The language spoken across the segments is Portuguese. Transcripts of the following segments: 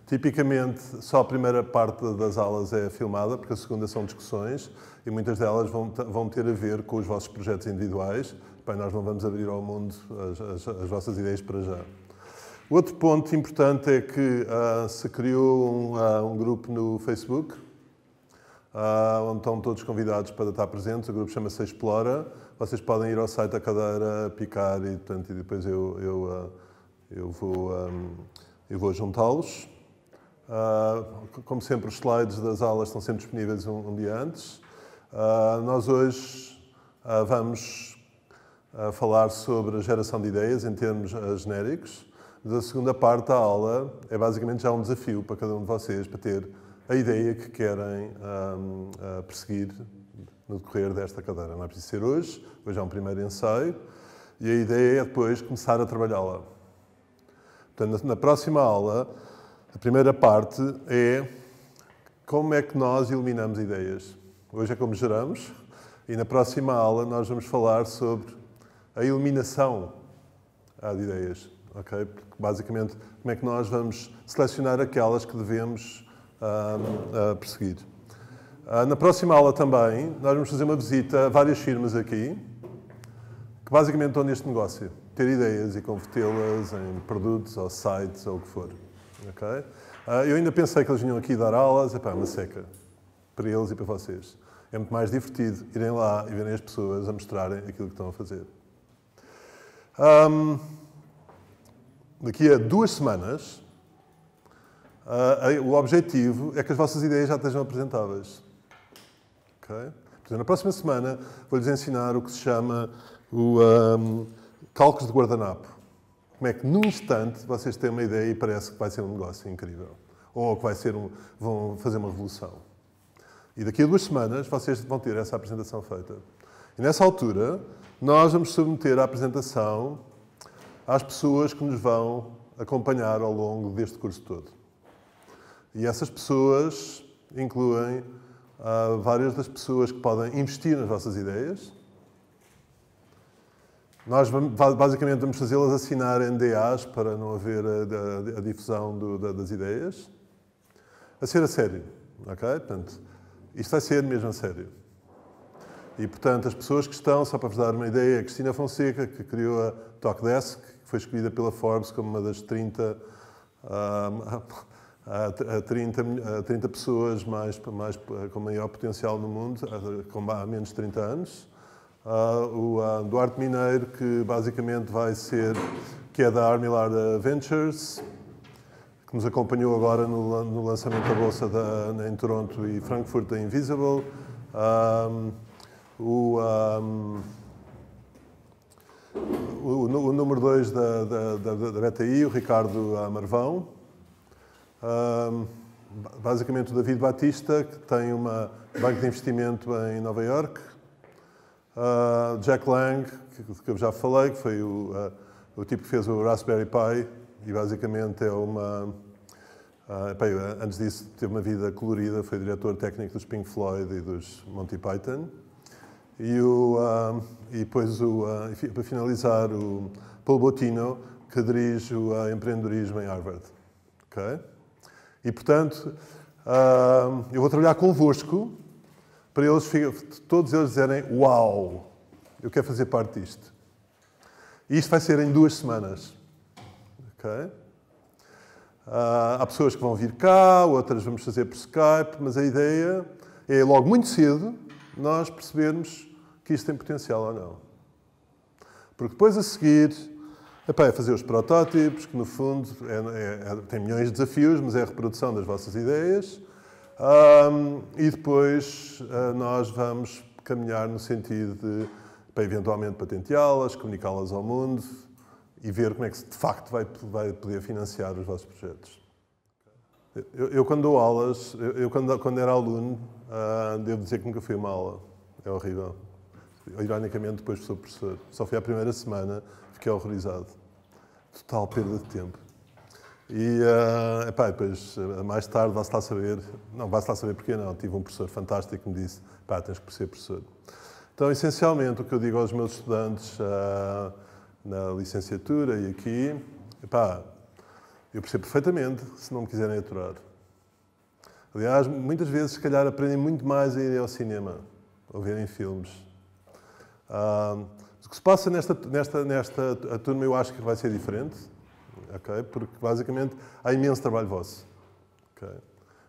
Tipicamente, só a primeira parte das aulas é filmada, porque a segunda são discussões e muitas delas vão ter a ver com os vossos projetos individuais. Bem, nós não vamos abrir ao mundo as vossas ideias para já. Outro ponto importante é que se criou um grupo no Facebook, onde estão todos convidados para estar presentes. O grupo chama-se Explora. Vocês podem ir ao site da cadeira, picar e, portanto, e depois eu vou juntá-los. Como sempre, os slides das aulas estão sempre disponíveis um dia antes. Nós hoje vamos falar sobre a geração de ideias em termos genéricos. A segunda parte da aula é basicamente já um desafio para cada um de vocês para ter a ideia que querem perseguir no decorrer desta cadeira. Não é preciso ser hoje é um primeiro ensaio e a ideia é depois começar a trabalhá-la. Portanto, na próxima aula, a primeira parte é como é que nós eliminamos ideias. Hoje é como geramos e na próxima aula nós vamos falar sobre a eliminação de ideias. Okay? Basicamente, como é que nós vamos selecionar aquelas que devemos perseguir. Na próxima aula também, nós vamos fazer uma visita a várias firmas aqui, que basicamente estão neste negócio. Ter ideias e convertê-las em produtos ou sites ou o que for. Okay? Eu ainda pensei que eles vinham aqui dar aulas, é uma seca. Para eles e para vocês. É muito mais divertido irem lá e verem as pessoas a mostrarem aquilo que estão a fazer. Daqui a 2 semanas, o objetivo é que as vossas ideias já estejam apresentáveis. Okay? Portanto, na próxima semana vou-lhes ensinar o que se chama cálculos de guardanapo. Como é que, num instante, vocês têm uma ideia e parece que vai ser um negócio incrível. Ou que vão fazer uma revolução. E daqui a 2 semanas, vocês vão ter essa apresentação feita. E nessa altura, nós vamos submeter a apresentação às pessoas que nos vão acompanhar ao longo deste curso todo. E essas pessoas incluem várias das pessoas que podem investir nas vossas ideias. Nós basicamente vamos fazê-las assinar NDAs para não haver a difusão das ideias. A ser a sério. Okay? Portanto, isto vai ser mesmo a sério. E, portanto, as pessoas que estão, só para vos dar uma ideia, a Cristina Fonseca, que criou a Talkdesk, que foi escolhida pela Forbes como uma das 30 pessoas com maior potencial no mundo, há menos de 30 anos. O Duarte Mineiro, que basicamente que é da Armillard Ventures, que nos acompanhou agora no lançamento da bolsa em Toronto e Frankfurt da Invisible. O número 2 da BTI, o Ricardo Marvão. Basicamente o David Batista, que tem uma banco de investimento em Nova Iorque. Jack Lang, que eu já falei, que foi o tipo que fez o Raspberry Pi e basicamente antes disso teve uma vida colorida, foi diretor técnico dos Pink Floyd e dos Monty Python. E depois, para finalizar, o Paul Bottino, que dirige o empreendedorismo em Harvard. Okay? E, portanto, eu vou trabalhar convosco para todos eles dizerem uau, eu quero fazer parte disto. E isto vai ser em 2 semanas. Okay? Há pessoas que vão vir cá, outras vamos fazer por Skype, mas a ideia é logo muito cedo nós percebermos que isto tem potencial ou não. Porque depois a seguir é fazer os protótipos, que no fundo tem milhões de desafios, mas é a reprodução das vossas ideias. E depois nós vamos caminhar no sentido de eventualmente patenteá-las, comunicá-las ao mundo e ver como é que de facto vai poder financiar os vossos projetos. Eu quando dou aulas, quando era aluno, devo dizer que nunca fui a uma aula. É horrível. Ironicamente, depois sou professor. Só fui à primeira semana, fiquei horrorizado. Total perda de tempo. E depois, mais tarde, vai-se lá saber. Não, vai-se lá saber porquê não. Tive um professor fantástico que me disse: tens que ser professor. Então, essencialmente, o que eu digo aos meus estudantes na licenciatura e aqui, Eu percebo perfeitamente se não me quiserem aturar. Aliás, muitas vezes, se calhar, aprendem muito mais a ir ao cinema, ou verem filmes. O que se passa nesta turma eu acho que vai ser diferente, okay? Porque basicamente há imenso trabalho vosso. Okay?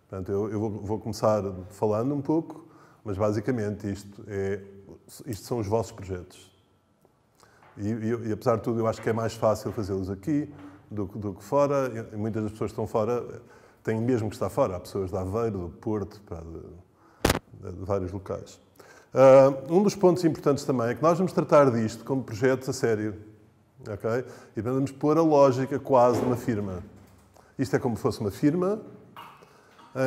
Portanto, eu vou começar falando um pouco, mas basicamente isto são os vossos projetos. E apesar de tudo, eu acho que é mais fácil fazê-los aqui do que fora. E muitas das pessoas que estão fora têm mesmo que estar fora. Há pessoas de Aveiro, do Porto, de vários locais. Um dos pontos importantes também é que nós vamos tratar disto como projetos a sério. Okay? E vamos pôr a lógica quase de uma firma. Isto é como se fosse uma firma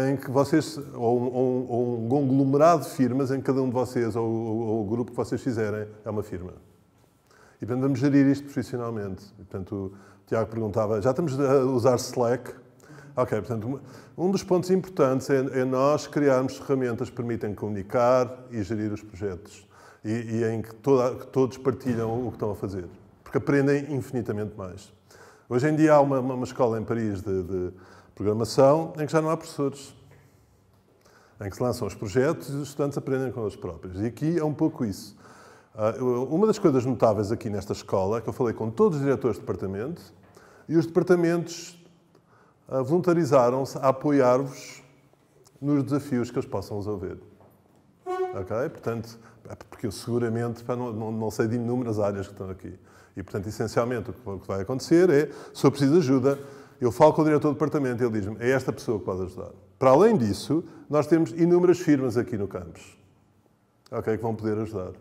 em que vocês, ou um conglomerado de firmas em que cada um de vocês, ou o grupo que vocês fizerem, é uma firma. E, portanto, vamos gerir isto profissionalmente. E, portanto, o Tiago perguntava, já estamos a usar Slack? Ok, portanto, um dos pontos importantes é nós criarmos ferramentas que permitem comunicar e gerir os projetos. E em que todos partilham o que estão a fazer. Porque aprendem infinitamente mais. Hoje em dia há uma escola em Paris de programação em que já não há professores. Em que se lançam os projetos e os estudantes aprendem com eles próprios. E aqui é um pouco isso. Uma das coisas notáveis aqui nesta escola é que eu falei com todos os diretores de departamento e os departamentos voluntarizaram-se a apoiar-vos nos desafios que eles possam resolver. Ok? Portanto, porque eu seguramente não sei de inúmeras áreas que estão aqui. E, portanto, essencialmente o que vai acontecer é, se eu preciso de ajuda, eu falo com o diretor do departamento e ele diz-me, é esta pessoa que pode ajudar. Para além disso, nós temos inúmeras firmas aqui no campus, ok, que vão poder ajudar.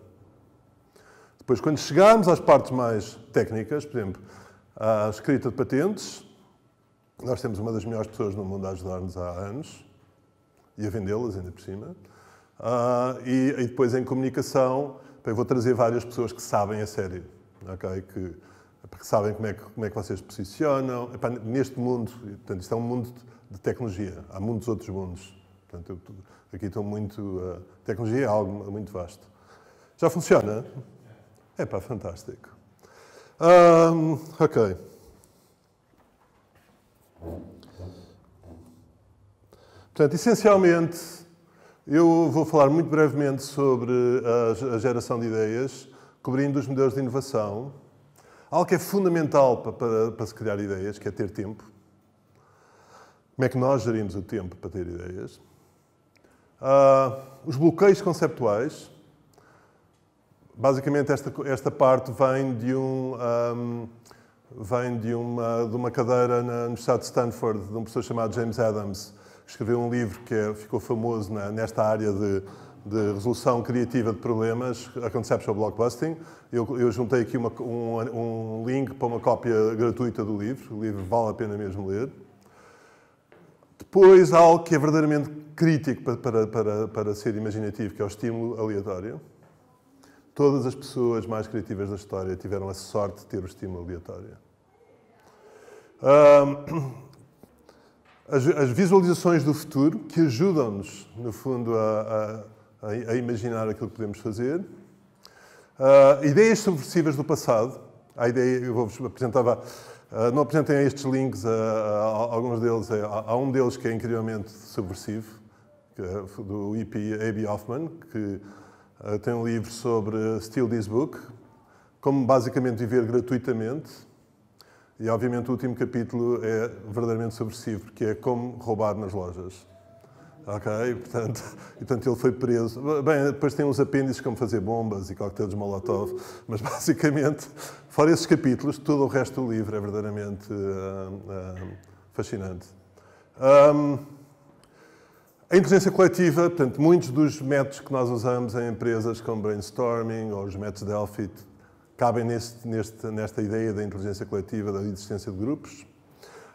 Depois, quando chegarmos às partes mais técnicas, por exemplo, à escrita de patentes, nós temos uma das melhores pessoas no mundo a ajudar-nos há anos e a vendê-las ainda por cima. E depois, em comunicação, eu vou trazer várias pessoas que sabem a sério, okay? que sabem como é que vocês se posicionam. Neste mundo, portanto, isto é um mundo de tecnologia, há muitos outros mundos. Portanto, aqui estou muito... tecnologia é algo muito vasto. Já funciona? Fantástico. Ok. Portanto, essencialmente, eu vou falar muito brevemente sobre a geração de ideias, cobrindo os modelos de inovação. Algo que é fundamental para se criar ideias, que é ter tempo. Como é que nós gerimos o tempo para ter ideias? Os bloqueios conceptuais. Basicamente, esta parte vem de uma cadeira na Universidade de Stanford, de um professor chamado James Adams, que escreveu um livro que ficou famoso nesta área de resolução criativa de problemas, a Conceptual Blockbusting. Eu juntei aqui um link para uma cópia gratuita do livro. O livro vale a pena mesmo ler. Depois, há algo que é verdadeiramente crítico para ser imaginativo, que é o estímulo aleatório. Todas as pessoas mais criativas da história tiveram a sorte de ter o estímulo aleatório. As visualizações do futuro, que ajudam-nos, no fundo, a imaginar aquilo que podemos fazer. Ideias subversivas do passado. Eu vou-vos apresentar... não apresentem estes links, alguns deles. Há um deles que é incrivelmente subversivo, do E.P. A.B. Hoffman, que tem um livro sobre Steal This Book, como basicamente viver gratuitamente. E, obviamente, o último capítulo é verdadeiramente subversivo, porque é como roubar nas lojas. Ok? Portanto, ele foi preso. Bem, depois tem uns apêndices como fazer bombas e coquetéis de Molotov, mas, basicamente, fora esses capítulos, todo o resto do livro é verdadeiramente fascinante. A inteligência coletiva, portanto, muitos dos métodos que nós usamos em empresas como brainstorming ou os métodos Delphi cabem nesta ideia da inteligência coletiva, da existência de grupos.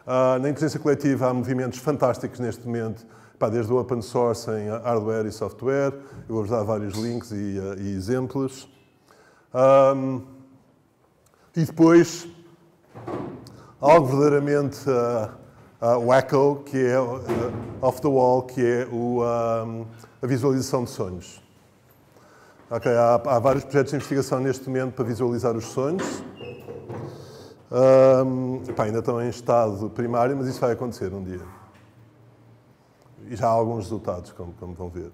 Na inteligência coletiva há movimentos fantásticos neste momento, desde o open source em hardware e software. Eu vou-vos dar vários links e exemplos. E depois, algo verdadeiramente wacko, que é off the wall, que é a visualização de sonhos. Okay, há vários projetos de investigação neste momento para visualizar os sonhos. Ainda estão em estado primário, mas isso vai acontecer um dia. E já há alguns resultados, como vão ver.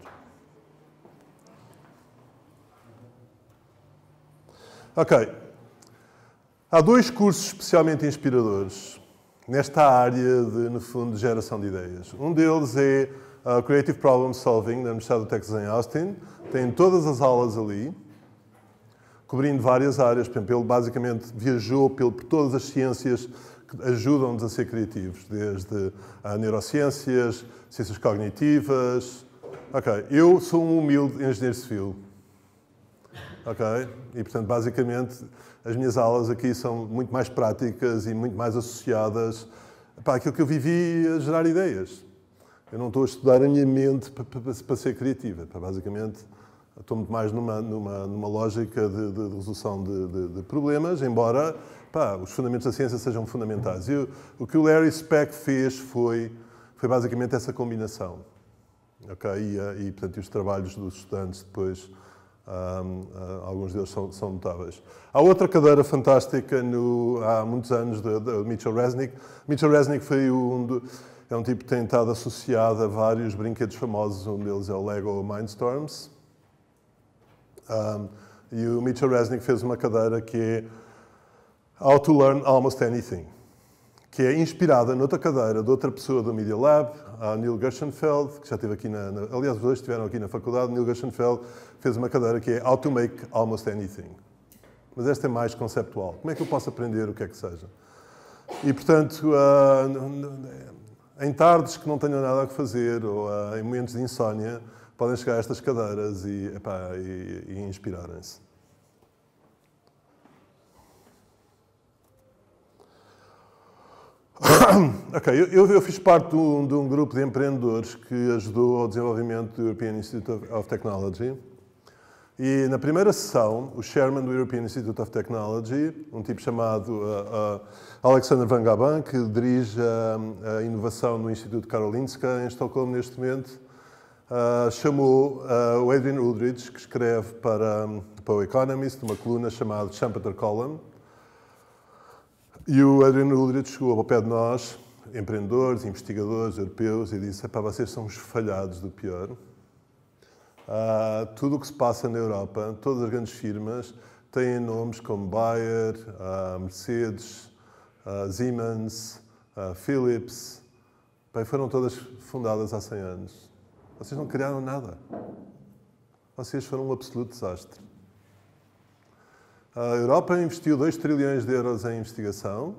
Ok. Há 2 cursos especialmente inspiradores nesta área de, no fundo, de geração de ideias. Um deles é Creative Problem Solving, da Universidade do Texas em Austin. Tem todas as aulas ali, cobrindo várias áreas. Por exemplo, ele basicamente viajou por todas as ciências que ajudam-nos a ser criativos, desde neurociências, ciências cognitivas. Ok, eu sou um humilde engenheiro civil. Ok? E, portanto, basicamente, as minhas aulas aqui são muito mais práticas e muito mais associadas àquilo que eu vivi a gerar ideias. Eu não estou a estudar a minha mente para ser criativa. Basicamente, estou muito mais numa lógica de resolução de problemas, embora os fundamentos da ciência sejam fundamentais. E o que o Larry Speck fez foi basicamente essa combinação. Okay? E, portanto, os trabalhos dos estudantes depois, alguns deles são notáveis. Há outra cadeira fantástica há muitos anos, de Mitchell Resnick. Mitchell Resnick foi é um tipo que tem estado associado a vários brinquedos famosos. Um deles é o Lego Mindstorms. E o Mitchell Resnick fez uma cadeira que é How to Learn Almost Anything, que é inspirada noutra cadeira de outra pessoa do Media Lab, a Neil Gershenfeld, que já esteve aqui aliás, os dois estiveram aqui na faculdade. Neil Gershenfeld fez uma cadeira que é How to Make Almost Anything. Mas esta é mais conceptual. Como é que eu posso aprender o que é que seja? E, portanto, em tardes que não tenham nada a fazer, ou em momentos de insónia, podem chegar a estas cadeiras e inspirarem-se. Ok, eu fiz parte de um grupo de empreendedores que ajudou ao desenvolvimento do European Institute of Technology. E na primeira sessão, o chairman do European Institute of Technology, um tipo chamado Alexander Van Gaban, que dirige a inovação no Instituto Karolinska em Estocolmo neste momento, chamou o Adrian Uldridge, que escreve para o Economist, uma coluna chamada Schumpeter Column. E o Adrian Uldridge chegou ao pé de nós, empreendedores, investigadores, europeus, e disse: vocês são os falhados do pior. Tudo o que se passa na Europa, todas as grandes firmas, têm nomes como Bayer, Mercedes, Siemens, Philips. Foram todas fundadas há 100 anos. Vocês não criaram nada. Vocês foram um absoluto desastre. A Europa investiu 2 trilhões de euros em investigação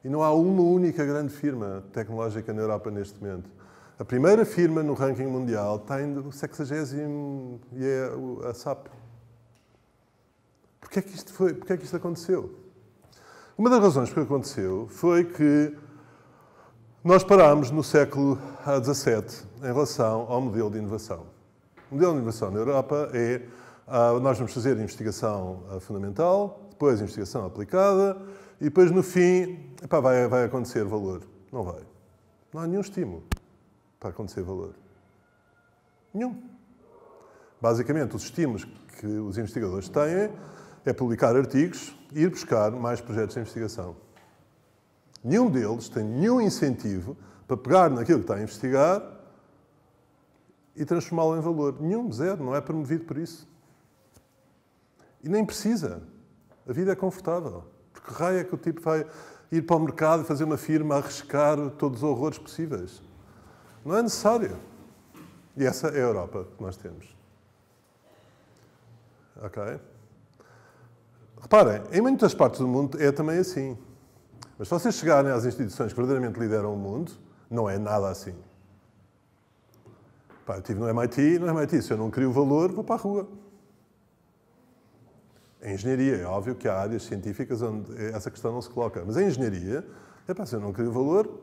e não há uma única grande firma tecnológica na Europa neste momento. A primeira firma no ranking mundial está em 60º e é a SAP. Porquê é que isto aconteceu? Uma das razões por que aconteceu foi que nós parámos no século XVII em relação ao modelo de inovação. O modelo de inovação na Europa é nós vamos fazer investigação fundamental, depois investigação aplicada e depois, no fim, vai acontecer valor. Não vai. Não há nenhum estímulo para acontecer valor. Nenhum. Basicamente, os estímulos que os investigadores têm é publicar artigos e ir buscar mais projetos de investigação. Nenhum deles tem nenhum incentivo para pegar naquilo que está a investigar e transformá-lo em valor. Nenhum, zero. Não é promovido por isso. E nem precisa. A vida é confortável. Porque raio é que o tipo vai ir para o mercado e fazer uma firma a arriscar todos os horrores possíveis? Não é necessário. E essa é a Europa que nós temos. Ok? Reparem, em muitas partes do mundo é também assim. Mas se vocês chegarem às instituições que verdadeiramente lideram o mundo, não é nada assim. Eu estive no MIT, se eu não crio valor, vou para a rua. Em engenharia, é óbvio que há áreas científicas onde essa questão não se coloca. Mas em engenharia, se eu não crio valor,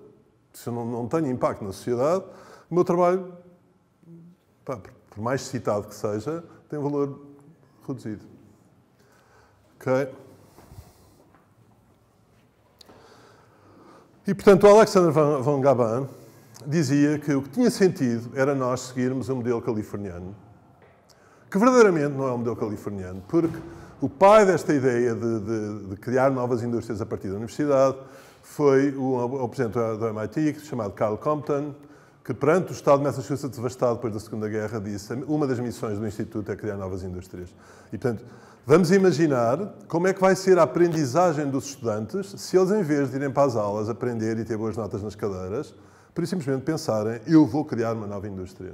se eu não tenho impacto na sociedade, o meu trabalho, por mais citado que seja, tem um valor reduzido. Ok? E, portanto, o Alexander Van Gaban dizia que o que tinha sentido era nós seguirmos o modelo californiano, que verdadeiramente não é um modelo californiano, porque O pai desta ideia de criar novas indústrias a partir da universidade foi o presidente do MIT, chamado Carl Compton, que perante o estado de Massachusetts devastado depois da Segunda Guerra disse uma das missões do Instituto é criar novas indústrias. E, portanto, vamos imaginar como é que vai ser a aprendizagem dos estudantes se eles, em vez de irem para as aulas, aprender e ter boas notas nas cadeiras, por simplesmente pensarem, eu vou criar uma nova indústria.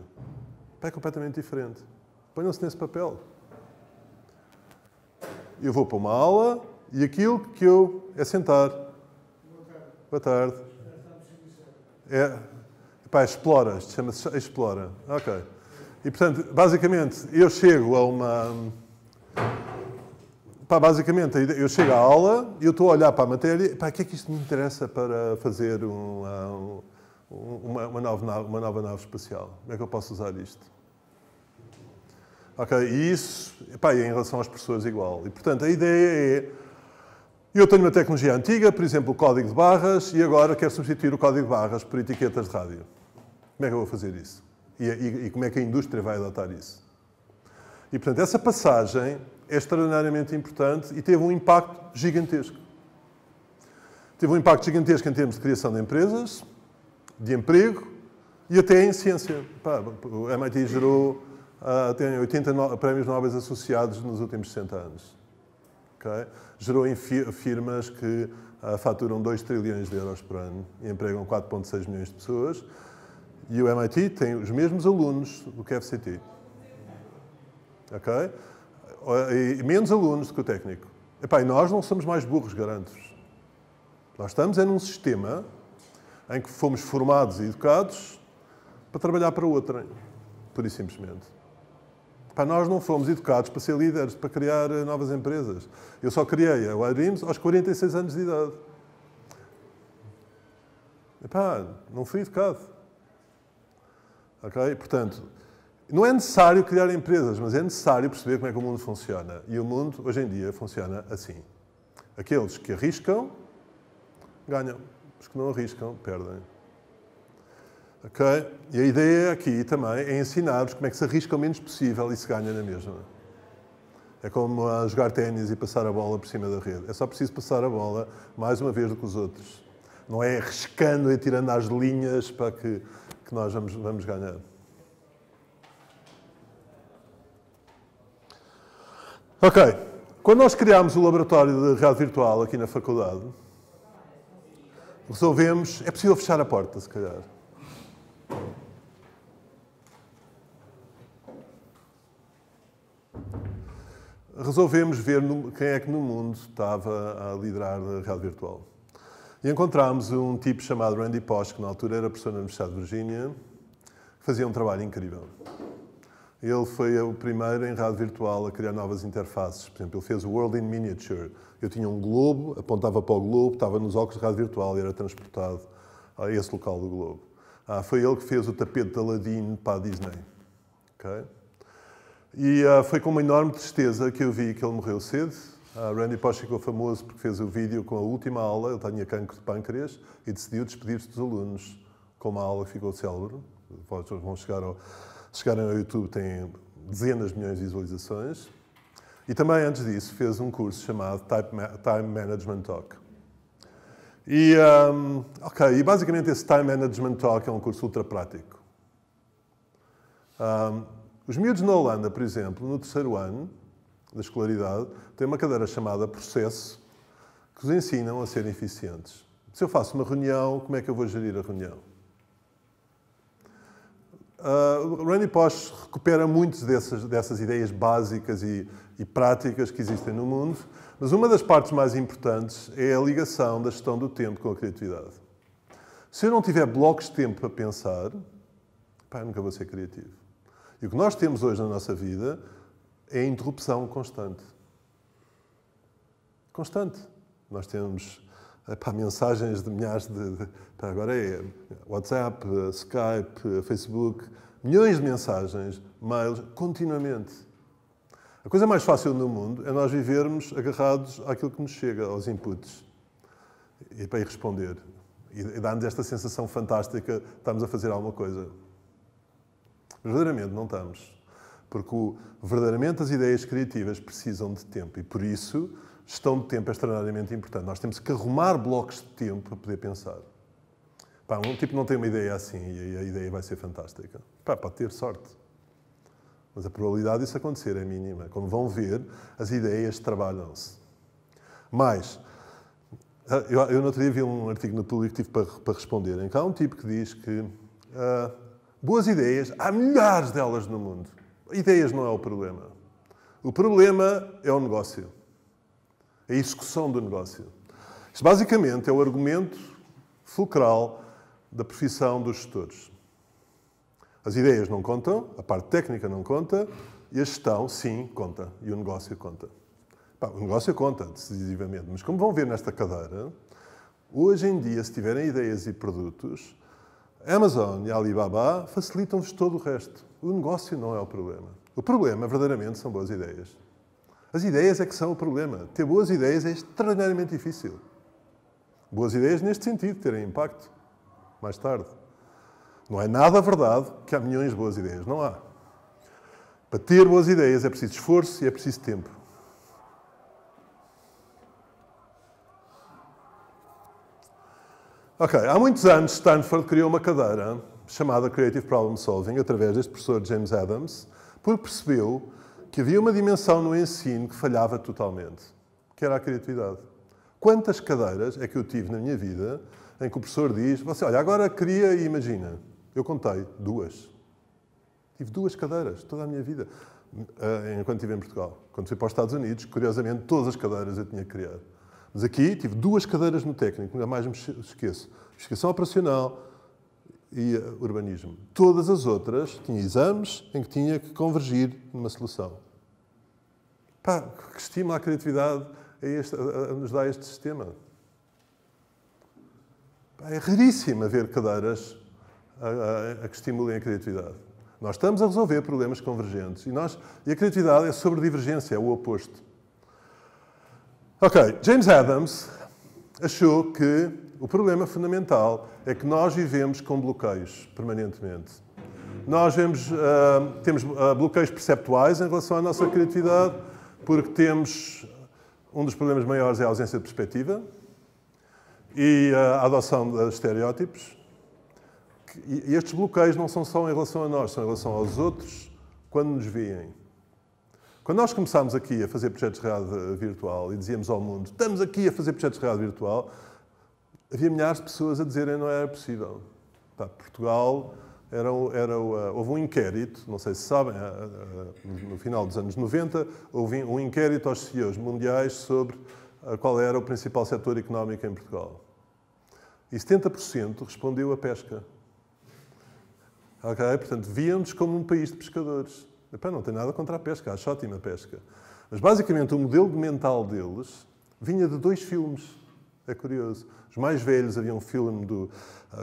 É completamente diferente. Ponham-se nesse papel. Eu vou para uma aula e aquilo que eu... é sentar. Boa tarde. Explora. Isto chama-se explora. Ok. E, portanto, basicamente, eu chego a uma... basicamente, eu chego à aula e eu estou a olhar para a matéria e, o que é que isto me interessa para fazer uma nova nave espacial? Como é que eu posso usar isto? Ok, e isso, em relação às pessoas, igual. E, portanto, a ideia é... Eu tenho uma tecnologia antiga, por exemplo, o código de barras, e agora quero substituir o código de barras por etiquetas de rádio. Como é que eu vou fazer isso? E como é que a indústria vai adotar isso? E, portanto, essa passagem é extraordinariamente importante e teve um impacto gigantesco. Teve um impacto gigantesco em termos de criação de empresas, de emprego e até em ciência. O MIT gerou... tem 80 prémios Nobel associados nos últimos 60 anos. Okay? Gerou em firmas que faturam 2 trilhões de euros por ano e empregam 4,6 milhões de pessoas. E o MIT tem os mesmos alunos do que a FCT. Okay? E menos alunos do que o técnico. E nós não somos mais burros, garanto-vos. Nós estamos num sistema em que fomos formados e educados para trabalhar para outrem, pura e simplesmente. Nós não fomos educados para ser líderes, para criar novas empresas. Eu só criei a iDreams aos 46 anos de idade. Não fui educado. Ok? Portanto, não é necessário criar empresas, mas é necessário perceber como é que o mundo funciona. E o mundo, hoje em dia, funciona assim. Aqueles que arriscam, ganham. Os que não arriscam, perdem. Okay? E a ideia aqui também é ensinar-vos como é que se arrisca o menos possível e se ganha na mesma. É como jogar ténis e passar a bola por cima da rede. É só preciso passar a bola mais uma vez do que os outros. Não é arriscando e tirando as linhas para que nós vamos ganhar. Ok. Quando nós criámos o laboratório de realidade virtual aqui na faculdade, resolvemos... É possível fechar a porta, se calhar. Resolvemos ver quem é que no mundo estava a liderar a realidade virtual. E encontramos um tipo chamado Randy Pausch, que na altura era professor na Universidade de Virgínia, que fazia um trabalho incrível. Ele foi o primeiro em realidade virtual a criar novas interfaces. Por exemplo, ele fez o World in Miniature. Eu tinha um globo, apontava para o globo, estava nos óculos de realidade virtual e era transportado a esse local do globo. Foi ele que fez o tapete de Aladdin para a Disney. Okay? E foi com uma enorme tristeza que eu vi que ele morreu cedo. Randy Pausch ficou famoso porque fez o vídeo com a última aula. Ele tinha cancro de pâncreas e decidiu despedir-se dos alunos com uma aula que ficou célebre. Vão chegarem ao YouTube, tem dezenas de milhões de visualizações. E também, antes disso, fez um curso chamado Time Management Talk. E basicamente esse Time Management Talk é um curso ultra prático. Os miúdos na Holanda, por exemplo, no 3º ano da escolaridade, têm uma cadeira chamada Processo, que os ensinam a serem eficientes. Se eu faço uma reunião, como é que eu vou gerir a reunião? Randy Pausch recupera muitas dessas ideias básicas e práticas que existem no mundo, mas uma das partes mais importantes é a ligação da gestão do tempo com a criatividade. Se eu não tiver blocos de tempo para pensar, nunca vou ser criativo. E o que nós temos hoje na nossa vida é a interrupção constante. Constante. Nós temos mensagens de milhares agora é WhatsApp, Skype, Facebook, milhões de mensagens, mails, continuamente. A coisa mais fácil no mundo é nós vivermos agarrados àquilo que nos chega, aos inputs, e para ir responder. E dá-nos esta sensação fantástica de estamos a fazer alguma coisa. Verdadeiramente não estamos. Porque verdadeiramente as ideias criativas precisam de tempo e, por isso, gestão de tempo é extraordinariamente importante. Nós temos que arrumar blocos de tempo para poder pensar. Pá, um tipo não tem uma ideia assim e a ideia vai ser fantástica. Pá, pode ter sorte. Mas a probabilidade disso acontecer é mínima. Como vão ver, as ideias trabalham-se. Mas, eu no outro dia vi um artigo no Público que tive para responder, em que há um tipo que diz que boas ideias, há milhares delas no mundo. Ideias não é o problema. O problema é o negócio. A execução do negócio. Isto basicamente é o argumento fulcral da profissão dos gestores. As ideias não contam, a parte técnica não conta, e a gestão, sim, conta. E o negócio conta. Pá, o negócio conta, decisivamente. Mas como vão ver nesta cadeira, hoje em dia, se tiverem ideias e produtos, a Amazon e a Alibaba facilitam-vos todo o resto. O negócio não é o problema. O problema, verdadeiramente, são boas ideias. As ideias é que são o problema. Ter boas ideias é extraordinariamente difícil. Boas ideias neste sentido, terem impacto. Mais tarde. Não é nada verdade que há milhões de boas ideias. Não há. Para ter boas ideias é preciso esforço e é preciso tempo. Ok, há muitos anos Stanford criou uma cadeira chamada Creative Problem Solving, através deste professor James Adams, porque percebeu que havia uma dimensão no ensino que falhava totalmente, que era a criatividade. Quantas cadeiras é que eu tive na minha vida em que o professor diz, você, olha, agora cria e imagina. Eu contei 2. Tive 2 cadeiras toda a minha vida, enquanto estive em Portugal. Quando fui para os Estados Unidos, curiosamente, todas as cadeiras eu tinha que criar. Mas aqui tive 2 cadeiras no técnico, nunca mais me esqueço. Investigação operacional e urbanismo. Todas as outras tinha exames em que tinha que convergir numa solução. Pá, que estimula a criatividade nos dá este sistema. Pá, é raríssimo ver cadeiras a que estimulem a criatividade. Nós estamos a resolver problemas convergentes e a criatividade é sobre divergência, é o oposto. Ok, James Adams achou que o problema fundamental é que nós vivemos com bloqueios permanentemente. Nós temos bloqueios perceptuais em relação à nossa criatividade, porque temos um dos problemas maiores é a ausência de perspectiva e a adoção de estereótipos. E estes bloqueios não são só em relação a nós, são em relação aos outros quando nos veem. Quando nós começámos aqui a fazer projetos de realidade virtual e dizíamos ao mundo, estamos aqui a fazer projetos de realidade virtual, havia milhares de pessoas a dizerem que não era possível. Pá, Portugal houve um inquérito, não sei se sabem, no final dos anos 90, houve um inquérito aos CEOs mundiais sobre qual era o principal setor económico em Portugal. E 70% respondeu a pesca. Okay? Portanto, víamos como um país de pescadores. Epá, não tem nada contra a pesca, acho ótima a pesca. Mas, basicamente, o modelo mental deles vinha de 2 filmes. É curioso. Os mais velhos, havia um filme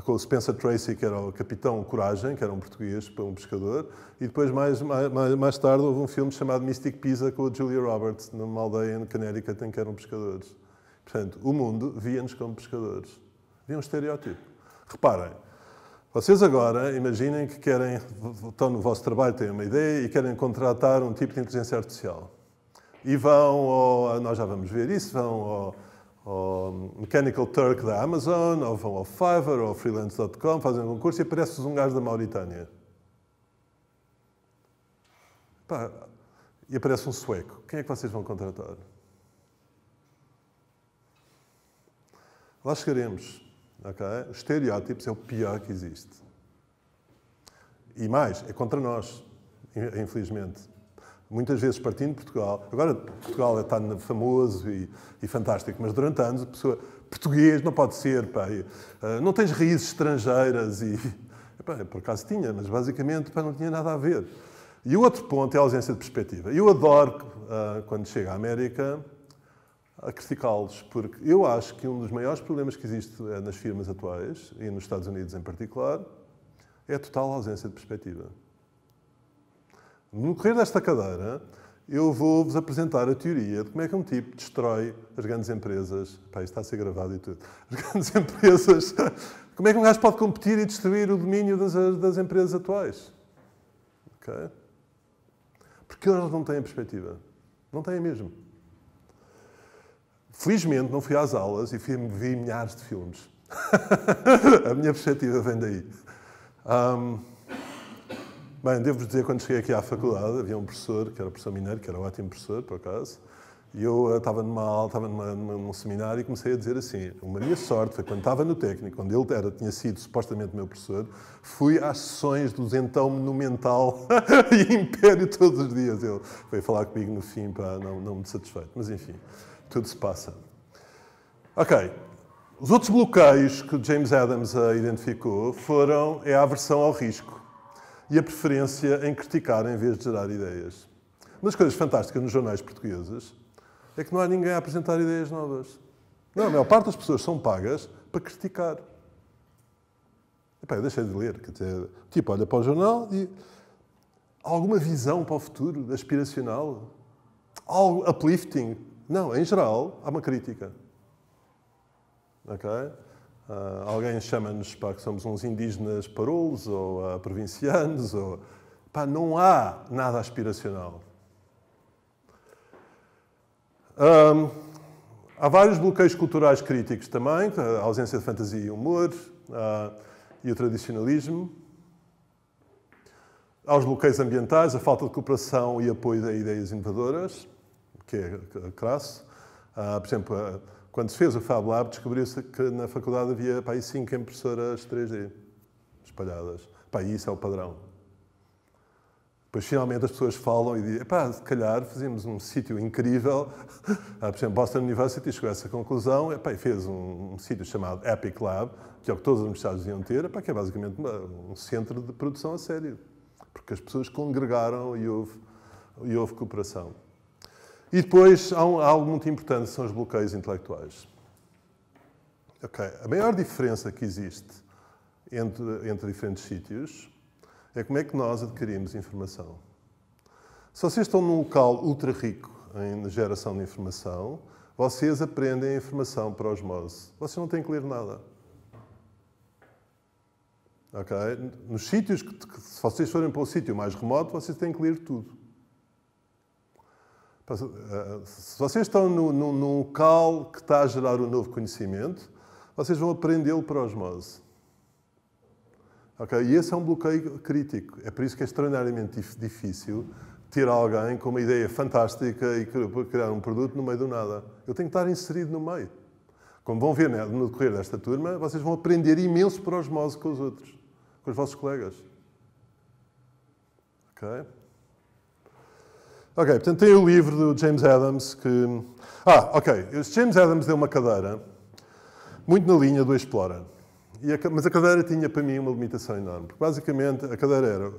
com o Spencer Tracy, que era o Capitão Coragem, que era um português, um pescador, e depois, mais tarde, houve um filme chamado Mystic Pizza, com a Julia Roberts, numa aldeia em Connecticut, em que eram pescadores. Portanto, o mundo via-nos como pescadores. Havia um estereótipo. Reparem, vocês agora imaginem que estão no vosso trabalho, têm uma ideia e querem contratar um tipo de inteligência artificial. E vão nós já vamos ver isso, vão ao Mechanical Turk da Amazon, ou vão ao Fiverr, ou ao Freelance.com, fazem um concurso e aparece-vos um gajo da Mauritânia. Pá, e aparece um sueco. Quem é que vocês vão contratar? Lá chegaremos. Okay? Os estereótipos é o pior que existe. E mais, é contra nós, infelizmente. Muitas vezes partindo de Portugal. Agora Portugal está famoso e fantástico, mas durante anos a pessoa português não pode ser, pá, não tens raízes estrangeiras e... Pá, por acaso tinha, mas basicamente pá, não tinha nada a ver. E o outro ponto é a ausência de perspectiva. Eu adoro, quando chego à América, a criticá-los, porque eu acho que um dos maiores problemas que existe nas firmas atuais, e nos Estados Unidos em particular, é a total ausência de perspectiva. No correr desta cadeira, eu vou-vos apresentar a teoria de como é que um tipo destrói as grandes empresas. Pá, isto está a ser gravado e tudo. As grandes empresas. Como é que um gajo pode competir e destruir o domínio das empresas atuais? Okay? Porque eles não têm perspectiva. Não têm mesmo. Felizmente não fui às aulas e vi milhares de filmes. A minha perspectiva vem daí. Bem, devo-vos dizer, quando cheguei aqui à faculdade, havia um professor, que era o professor Mineiro, que era um ótimo professor, por acaso, e eu estava numa aula, num seminário e comecei a dizer assim, a minha sorte foi quando estava no técnico, onde ele tinha sido supostamente meu professor, fui às sessões do Zentão Monumental e Império todos os dias. Ele veio falar comigo no fim, para não me satisfeito. Mas enfim, tudo se passa. Ok. Os outros bloqueios que o James Adams identificou é a aversão ao risco e a preferência em criticar em vez de gerar ideias. Uma das coisas fantásticas nos jornais portugueses é que não há ninguém a apresentar ideias novas. Não, a maior parte das pessoas são pagas para criticar. Epá, eu deixei de ler. Quer dizer, tipo, olha para o jornal e há alguma visão para o futuro, aspiracional? Algo uplifting? Não, em geral, há uma crítica. Ok? Alguém chama-nos que somos uns indígenas parolos ou provincianos. Pá, não há nada aspiracional. Há vários bloqueios culturais críticos também, a ausência de fantasia e humor e o tradicionalismo. Há os bloqueios ambientais, a falta de cooperação e apoio a ideias inovadoras, que é crasso. Por exemplo, quando se fez o Fab Lab, descobriu-se que na faculdade havia aí 5 impressoras 3D espalhadas. E isso é o padrão. Depois, finalmente, as pessoas falam e dizem, se calhar fazíamos um sítio incrível. Por exemplo, Boston University chegou a essa conclusão e fez um sítio chamado Epic Lab, que é o que todas as universidades deviam ter, que é basicamente um centro de produção a sério. Porque as pessoas congregaram e houve cooperação. E depois, há algo muito importante, são os bloqueios intelectuais. Okay. A maior diferença que existe entre diferentes sítios é como é que nós adquirimos informação. Se vocês estão num local ultra rico em geração de informação, vocês aprendem a informação por osmose. Vocês não têm que ler nada. Okay? Nos sítios se vocês forem para um sítio mais remoto, vocês têm que ler tudo. Se vocês estão num local que está a gerar um novo conhecimento, vocês vão aprendê-lo por osmose. Okay? E esse é um bloqueio crítico. É por isso que é extraordinariamente difícil ter alguém com uma ideia fantástica e criar um produto no meio do nada. Eu tenho que estar inserido no meio. Como vão ver no decorrer desta turma, vocês vão aprender imenso por osmose com os outros, com os vossos colegas. Ok? Ok, portanto tem o livro do James Adams que... ok. James Adams deu uma cadeira muito na linha do Explora. Mas a cadeira tinha para mim uma limitação enorme. Porque basicamente a cadeira era...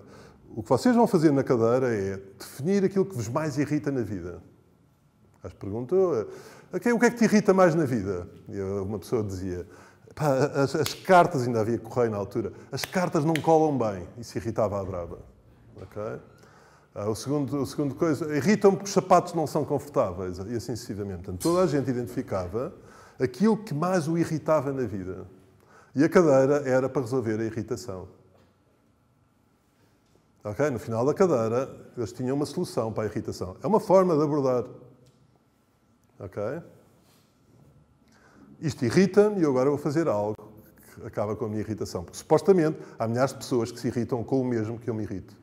O que vocês vão fazer na cadeira é definir aquilo que vos mais irrita na vida. As perguntou, o que é que te irrita mais na vida? E uma pessoa dizia, as cartas, ainda havia correio na altura, as cartas não colam bem. Isso irritava a brava. Okay? O segundo coisa, irritam-me porque os sapatos não são confortáveis. E assim sucessivamente. Portanto, toda a gente identificava aquilo que mais o irritava na vida. E a cadeira era para resolver a irritação. Okay? No final da cadeira, eles tinham uma solução para a irritação. É uma forma de abordar. Okay? Isto irrita-me e eu agora vou fazer algo que acaba com a minha irritação. Porque, supostamente, há milhares de pessoas que se irritam com o mesmo que eu me irrito.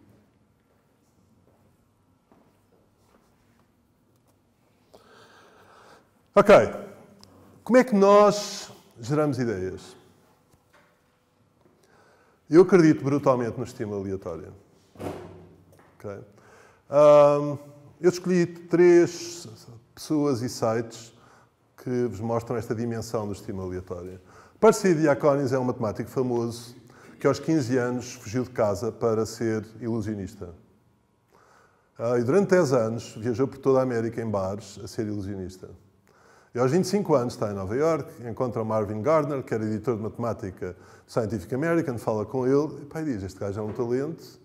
Ok. Como é que nós geramos ideias? Eu acredito brutalmente no estímulo aleatório. Okay? Eu escolhi 3 pessoas e sites que vos mostram esta dimensão do estímulo aleatório. Percy Diaconis é um matemático famoso que aos 15 anos fugiu de casa para ser ilusionista. E durante 10 anos viajou por toda a América em bares a ser ilusionista. E aos 25 anos está em Nova Iorque, encontra o Marvin Gardner, que era editor de matemática do Scientific American, fala com ele e diz, este gajo é um talento,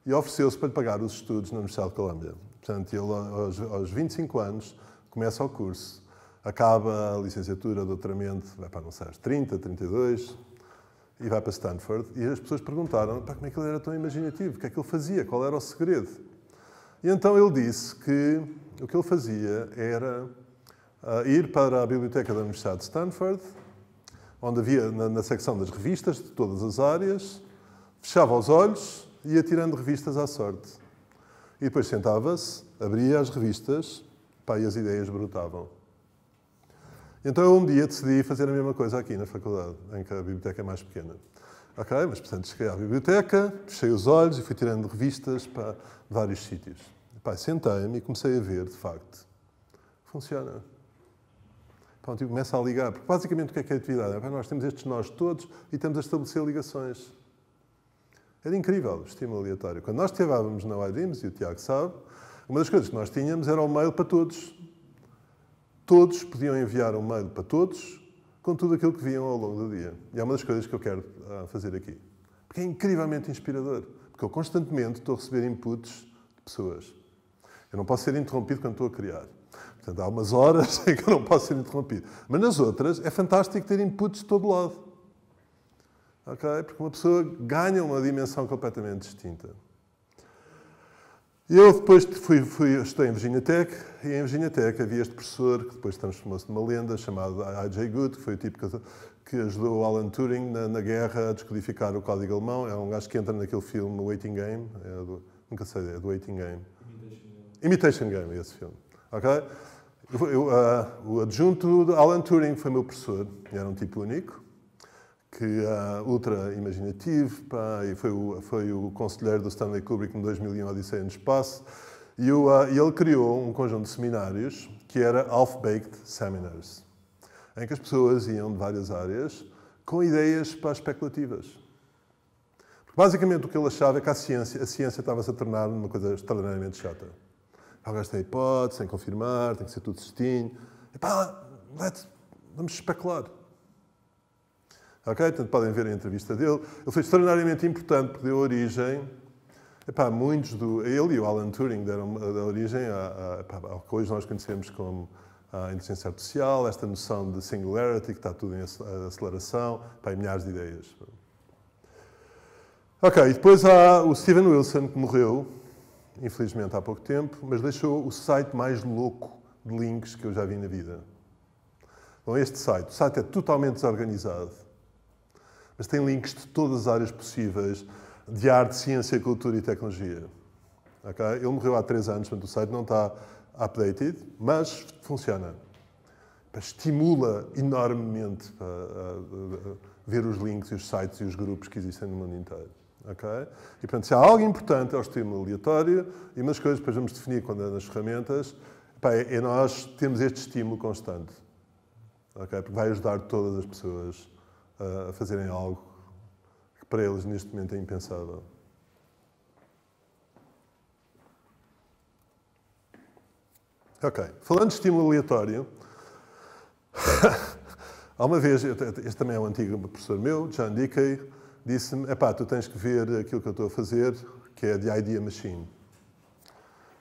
e ofereceu-se para lhe pagar os estudos na Universidade de Colômbia. Portanto, ele aos 25 anos começa o curso, acaba a licenciatura, doutoramento, vai para, não sei, aos 30, 32, e vai para Stanford. E as pessoas perguntaram como é que ele era tão imaginativo, o que é que ele fazia, qual era o segredo. E então ele disse que o que ele fazia era ir para a biblioteca da Universidade de Stanford, onde havia, na secção das revistas, de todas as áreas, fechava os olhos e ia tirando revistas à sorte. E depois sentava-se, abria as revistas, e as ideias brotavam. Então eu um dia decidi fazer a mesma coisa aqui na faculdade, em que a biblioteca é mais pequena. Ok, mas portanto cheguei à biblioteca, fechei os olhos e fui tirando revistas para vários sítios. Sentei-me e comecei a ver, de facto, funciona. Pronto, começa a ligar, porque basicamente o que é a atividade? Nós temos estes nós todos e estamos a estabelecer ligações. Era incrível o estímulo aleatório. Quando nós estávamos na iDreams, e o Tiago sabe, uma das coisas que nós tínhamos era o mail para todos. Todos podiam enviar um mail para todos com tudo aquilo que viam ao longo do dia. E é uma das coisas que eu quero fazer aqui. Porque é incrivelmente inspirador. Porque eu constantemente estou a receber inputs de pessoas. Eu não posso ser interrompido quando estou a criar. Portanto, há umas horas em que eu não posso ser interrompido. Mas nas outras, é fantástico ter inputs de todo lado. Okay? Porque uma pessoa ganha uma dimensão completamente distinta. Eu depois estudei em Virginia Tech, e em Virginia Tech havia este professor, que depois transformou-se numa lenda, chamado I.J. Good, que foi o tipo que ajudou o Alan Turing na guerra a descodificar o código alemão. É um gajo que entra naquele filme Waiting Game, nunca sei, é do Waiting Game. Imitation Game, esse filme. Okay? O adjunto de Alan Turing foi meu professor, era um tipo único, que ultra imaginativo, e foi o conselheiro do Stanley Kubrick em 2001, Odisseia no Espaço, e ele criou um conjunto de seminários que era Half-Baked Seminars, em que as pessoas iam de várias áreas com ideias especulativas. Porque basicamente o que ele achava é que a ciência estava-se a tornar numa coisa extraordinariamente chata. O gajo tem hipótese, sem confirmar, tem que ser tudo certinho. Vamos especular. Okay? Portanto, podem ver a entrevista dele. Ele foi extraordinariamente importante porque deu origem... muitos ele e o Alan Turing deram origem ao que hoje nós conhecemos como a inteligência artificial, esta noção de singularity, que está tudo em aceleração, milhares de ideias. Ok, e depois há o Steven Wilson, que morreu, infelizmente há pouco tempo, mas deixou o site mais louco de links que eu já vi na vida. Bom, o site é totalmente desorganizado, mas tem links de todas as áreas possíveis, de arte, ciência, cultura e tecnologia. Okay? Ele morreu há 3 anos, portanto o site não está updated, mas funciona. Estimula enormemente ver os links e os sites e os grupos que existem no mundo inteiro. Okay? E, portanto, se há algo importante, é o estímulo aleatório, e umas coisas depois vamos definir quando é nas ferramentas, é nós temos este estímulo constante. Okay? Porque vai ajudar todas as pessoas a fazerem algo que para eles neste momento é impensável. Ok, falando de estímulo aleatório, há uma vez, este também é um antigo professor meu, John Dickey, disse-me, tu tens que ver aquilo que eu estou a fazer, que é The Idea Machine.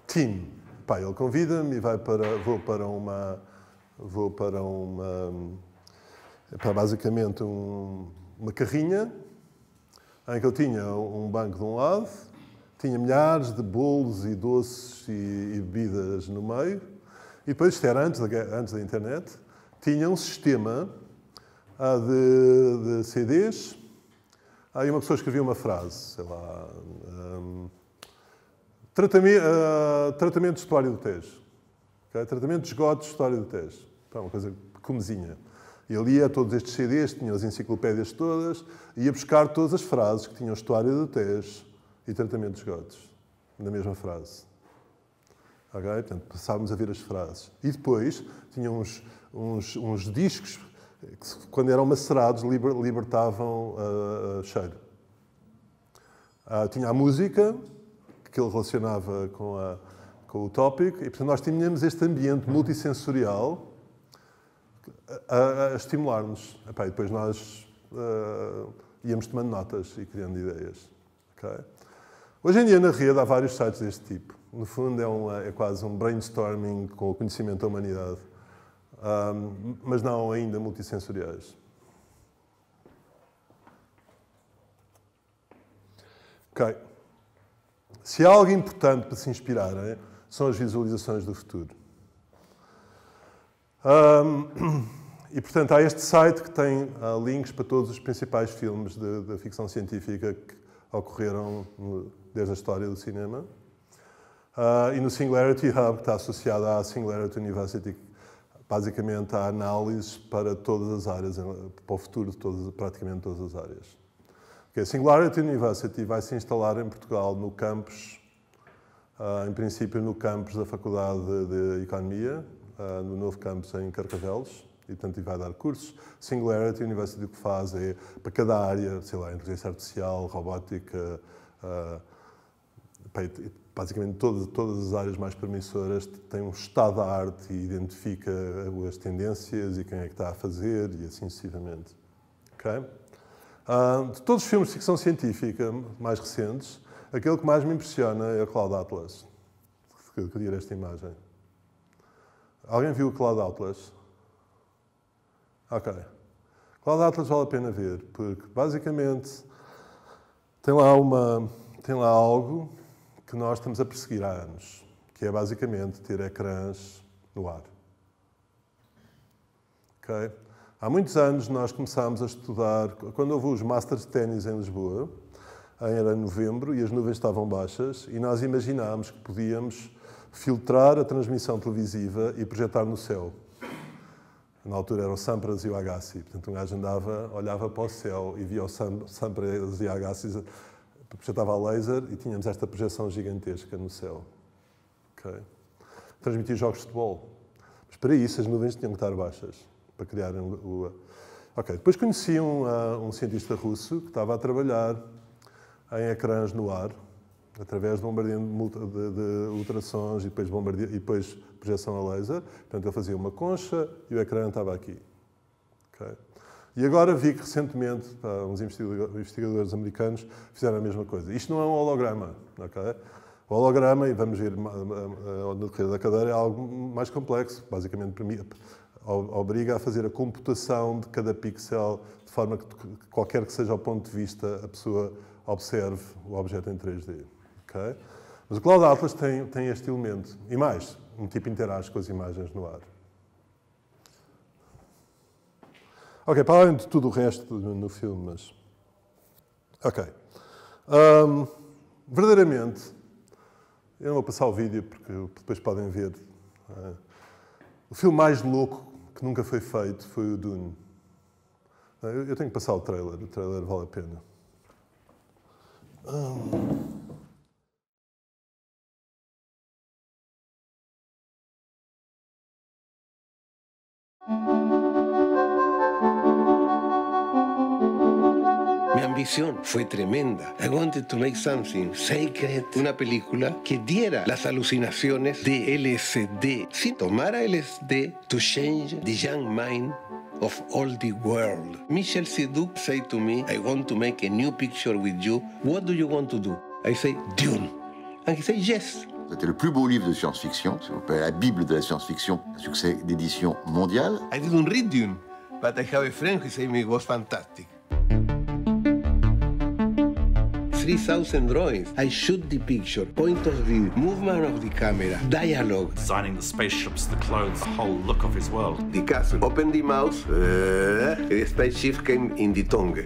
Team. Ele convida-me e vou para basicamente uma carrinha, em que eu tinha um banco de um lado, tinha milhares de bolos e doces e bebidas no meio, e depois, isto era antes da internet, tinha um sistema de CDs. Aí uma pessoa escrevia uma frase, sei lá, tratamento de história do Tejo. Okay? Tratamento de esgotos de história do Tejo. Uma coisa comezinha. E ele ia a todos estes CDs, tinha as enciclopédias todas, e ia buscar todas as frases que tinham história do Tejo e tratamento de esgotos, na mesma frase. Okay? Portanto, passávamos a ver as frases. E depois tinha uns discos que, quando eram macerados, libertavam cheiro. Tinha a música, que ele relacionava com o tópico, e portanto nós tínhamos este ambiente multissensorial a estimular-nos. E depois nós íamos tomando notas e criando ideias. Okay? Hoje em dia, na rede, há vários sites deste tipo. No fundo, é quase um brainstorming com o conhecimento da humanidade, mas não ainda multissensoriais. Ok. Se há algo importante para se inspirarem, são as visualizações do futuro. E, portanto, há este site que tem links para todos os principais filmes da ficção científica que ocorreram desde a história do cinema. E no Singularity Hub, que está associado à Singularity University, basicamente há análises para todas as áreas, para o futuro de praticamente todas as áreas. A Singularity University vai se instalar em Portugal no campus, em princípio no campus da Faculdade de Economia, no novo campus em Carcavelos, e portanto vai dar cursos. Singularity University o que faz é, para cada área, sei lá, inteligência artificial, robótica, basicamente todas as áreas mais promissoras, tem um estado da arte e identifica as tendências e quem é que está a fazer e assim sucessivamente. Okay? De todos os filmes de ficção científica mais recentes, aquele que mais me impressiona é o Cloud Atlas. Que tira esta imagem. Alguém viu o Cloud Atlas? Ok. Cloud Atlas vale a pena ver, porque basicamente tem lá algo que nós estamos a perseguir há anos, que é basicamente ter ecrãs no ar. Okay? Há muitos anos nós começámos a estudar, quando houve os Masters de Ténis em Lisboa, era novembro e as nuvens estavam baixas, e nós imaginámos que podíamos filtrar a transmissão televisiva e projetar no céu. Na altura eram o Sampras e o Agassi, portanto um gajo andava, olhava para o céu e via o Sampras e o Agassi, projetava a laser e tínhamos esta projeção gigantesca no céu. Okay? Transmitia jogos de futebol. Mas para isso as nuvens tinham que estar baixas, para criar o... Ok, depois conheci um cientista russo que estava a trabalhar em ecrãs no ar, através de bombardeamento de ultrassons e depois projeção a laser. Portanto, ele fazia uma concha e o ecrã estava aqui. Okay? E agora vi que recentemente uns investigadores americanos fizeram a mesma coisa. Isto não é um holograma. Okay? O holograma, e vamos ver no decorrer da cadeira, é algo mais complexo. Basicamente, obriga a fazer a computação de cada pixel de forma que, qualquer que seja o ponto de vista, a pessoa observe o objeto em 3D. Okay? Mas o Cloud Atlas tem este elemento. E mais, um tipo interage com as imagens no ar. Ok, para além de tudo o resto no filme, mas... Ok. Verdadeiramente, eu não vou passar o vídeo porque depois podem ver. O filme mais louco que nunca foi feito foi o Dune. Eu tenho que passar o trailer vale a pena. Mi ambición fue tremenda. I wanted to make something sacred, una película que diera las alucinaciones de LSD. Si tomara LSD to change the young mind of all the world. Michel Seydoux said to me, I want to make a new picture with you. What do you want to do? I say, Dune. And he said, yes. C'était le plus beau livre de science-fiction, c'est la Bible de la science-fiction, un succès d'édition mondial. I didn't read Dune, but I have a friend who said it was fantastic. 3,000 drawings. I shoot the picture, point of view, movement of the camera, dialogue. Designing the spaceships, the clothes, the whole look of his world. The castle. Open the mouth, the spaceship came in the tongue.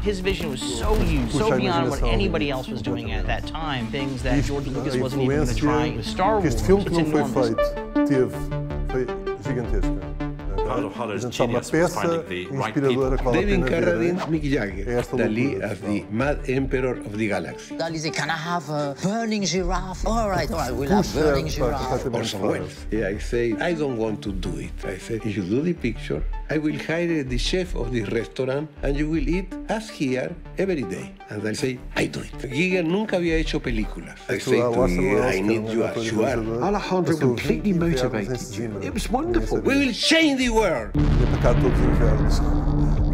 His vision was so huge, so beyond what anybody else was doing at that time. Things that George Lucas wasn't even going to try with Star Wars. Este filme que It's não foi enormous. foi gigantesca. Part of Hollow's Uma genius was peça finding the right people. inspiradora que vale a David pena Carradine, ver. Mick Jagger. Esta Dali loucura, as the Mad Emperor of the Galaxy. Dali said, can I have a burning giraffe? All right, we'll have burning giraffe. Orson Welles. Yeah, I say, I don't want to do it. I say, if you do the picture, I will hire the chef of the restaurant and you will eat as here every day. And I say, I do it. Giger nunca había hecho películas. I say to Giger, I need you as you are. Alejandro completely motivated you. It was wonderful. We will change the world. Ia para cá todos os invernos.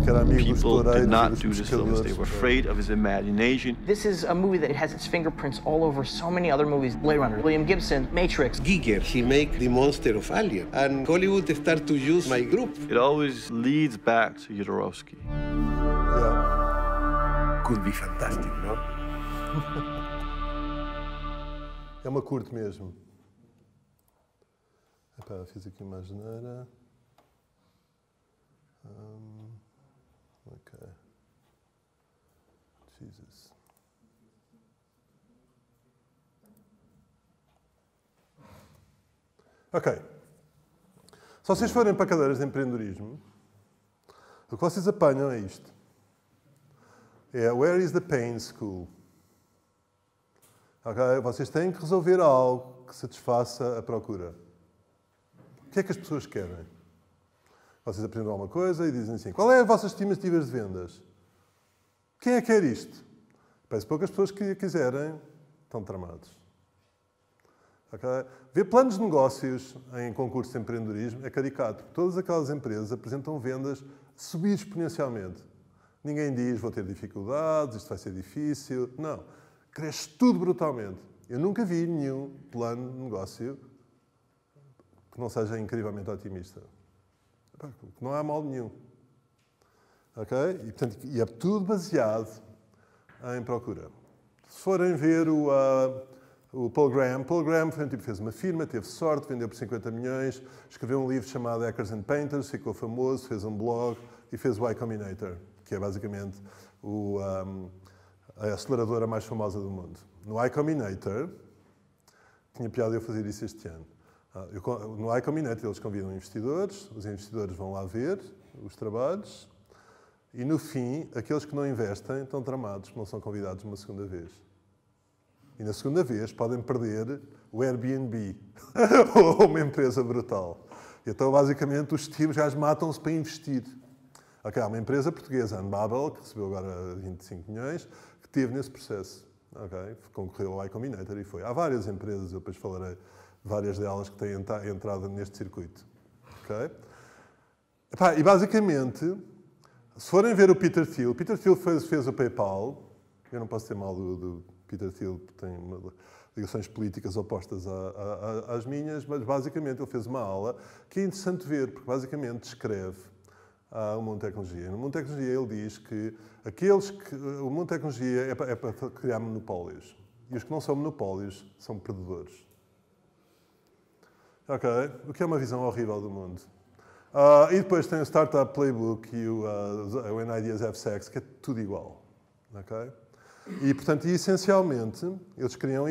Que era amigo dos People did toureiros not e do dos this films. They pescadores. were afraid of his imagination. This is a movie that has its fingerprints all over so many other movies. Blade Runner, William Gibson, Matrix. Giger, he make the monster of Alien. And Hollywood start to use my group. It always leads back to Jodorowsky. Yeah. Could be fantastic, no? É uma curta mesmo. Epá, fiz aqui uma asneira. Ok. Jesus. Ok. Se vocês forem para cadeiras de empreendedorismo, o que vocês apanham é isto. É Where is the Pain School? Okay? Vocês têm que resolver algo que satisfaça a procura. O que é que as pessoas querem? Vocês aprendem alguma coisa e dizem assim, qual é a vossa estimativa de vendas? Quem é que quer isto? Parece poucas pessoas que quiserem, estão tramados. Okay? Ver planos de negócios em concursos de empreendedorismo é caricato. Todas aquelas empresas apresentam vendas subir exponencialmente. Ninguém diz, vou ter dificuldades, isto vai ser difícil. Não. Cresce tudo brutalmente. Eu nunca vi nenhum plano de negócio que não seja incrivelmente otimista. Não há mal nenhum. Ok? E, portanto, é tudo baseado em procura. Se forem ver o Paul Graham foi um tipo que fez uma firma, teve sorte, vendeu por 50 milhões, escreveu um livro chamado Hackers and Painters, ficou famoso, fez um blog e fez o Y Combinator, que é basicamente a aceleradora mais famosa do mundo. No Y Combinator, tinha piada eu fazer isso este ano. No Y Combinator eles convidam investidores, os investidores vão lá ver os trabalhos e no fim, aqueles que não investem estão tramados, não são convidados uma segunda vez. E na segunda vez podem perder o Airbnb ou uma empresa brutal. Então, basicamente, os gajos matam-se para investir. Okay, há uma empresa portuguesa, a Unbabel, que recebeu agora 25 milhões, que esteve nesse processo. Okay, concorreu ao Y Combinator e foi. Há várias empresas, eu depois falarei, várias delas que têm entrado neste circuito. Okay? E basicamente, se forem ver o Peter Thiel fez o PayPal, eu não posso ter mal do Peter Thiel, tem ligações políticas opostas às minhas, mas basicamente ele fez uma aula que é interessante ver, porque basicamente descreve o mundo de tecnologia. No mundo de tecnologia ele diz que o mundo de tecnologia é para criar monopólios. E os que não são monopólios são perdedores. Ok? O que é uma visão horrível do mundo. E depois tem o Startup Playbook e o When Ideas Have Sex, que é tudo igual. Ok? E, portanto, essencialmente, eles criam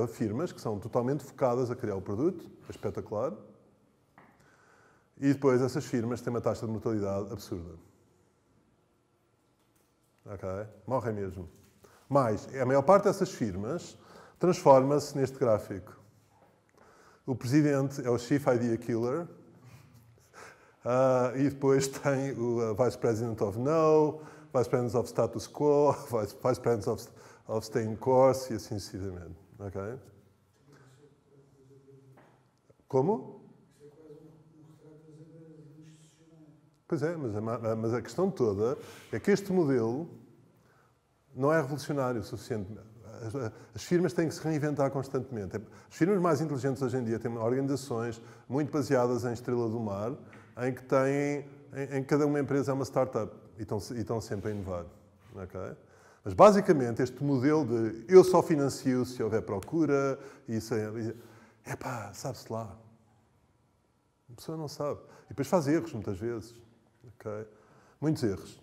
firmas que são totalmente focadas a criar o produto, é espetacular, e depois essas firmas têm uma taxa de mortalidade absurda. Ok? Morrem mesmo. Mas a maior parte dessas firmas transforma-se neste gráfico. O presidente é o Chief Idea Killer, e depois tem o Vice President of No, Vice President of Status Quo, Vice President of Staying Course e assim sucessivamente. Okay? Como? Pois é, mas a questão toda é que este modelo não é revolucionário o suficiente. As firmas têm que se reinventar constantemente. As firmas mais inteligentes hoje em dia têm organizações muito baseadas em estrela do mar, em que cada uma empresa é uma startup e estão sempre a inovar. Okay? Mas basicamente este modelo de eu só financio se houver procura, sabe-se lá. A pessoa não sabe. E depois faz erros muitas vezes. Okay? Muitos erros.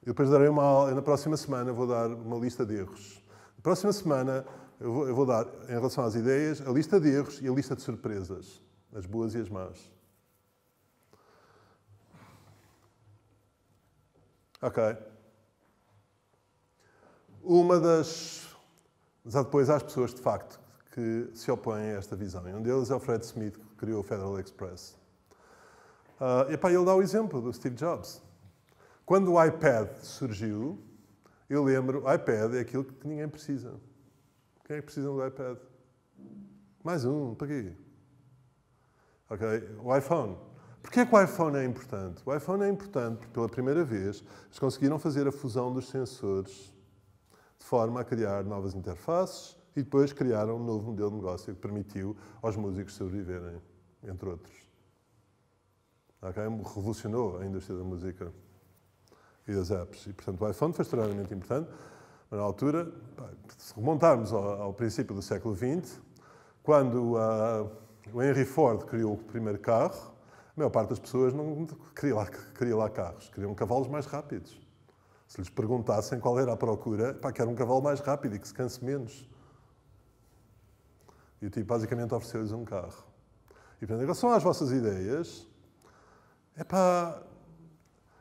Eu depois darei na próxima semana vou dar uma lista de erros. Na próxima semana eu vou dar, em relação às ideias, a lista de erros e a lista de surpresas. As boas e as más. Ok. Mas há depois as pessoas, de facto, que se opõem a esta visão. E um deles é o Fred Smith, que criou o Federal Express. Ele dá o exemplo do Steve Jobs. Quando o iPad surgiu, eu lembro, o iPad é aquilo que ninguém precisa. Quem é que precisa do iPad? Mais um, para quê? Ok, o iPhone. Porquê é que o iPhone é importante? O iPhone é importante porque, pela primeira vez, eles conseguiram fazer a fusão dos sensores de forma a criar novas interfaces e depois criaram um novo modelo de negócio que permitiu aos músicos sobreviverem, entre outros. Okay? Revolucionou a indústria da música e das apps. E, portanto, o iPhone foi extremamente importante, mas na altura, se remontarmos ao princípio do século XX, quando o Henry Ford criou o primeiro carro, a maior parte das pessoas não queria lá carros, queriam cavalos mais rápidos. Se lhes perguntassem qual era a procura, quero um cavalo mais rápido e que se canse menos. E o tipo basicamente ofereceu-lhes um carro. E, portanto, em relação às vossas ideias,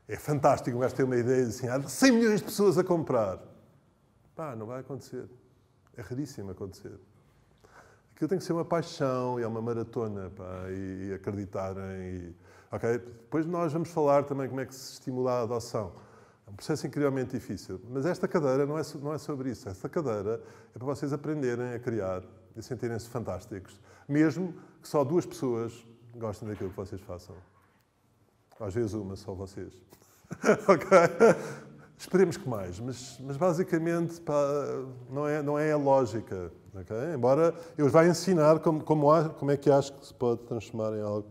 é fantástico um gajo ter uma ideia assim, há 100 milhões de pessoas a comprar. Não vai acontecer. É raríssimo acontecer. Aquilo tem que ser uma paixão e é uma maratona, e acreditarem. Okay? Depois nós vamos falar também como é que se estimula a adoção. É um processo incrivelmente difícil. Mas esta cadeira não é sobre isso. Esta cadeira é para vocês aprenderem a criar e sentirem-se fantásticos. Mesmo que só 2 pessoas gostem daquilo que vocês façam. Às vezes uma, só vocês. Ok? Esperemos que mais. Mas basicamente não é a lógica. Okay? Embora eu vos vá ensinar como é que acho que se pode transformar em algo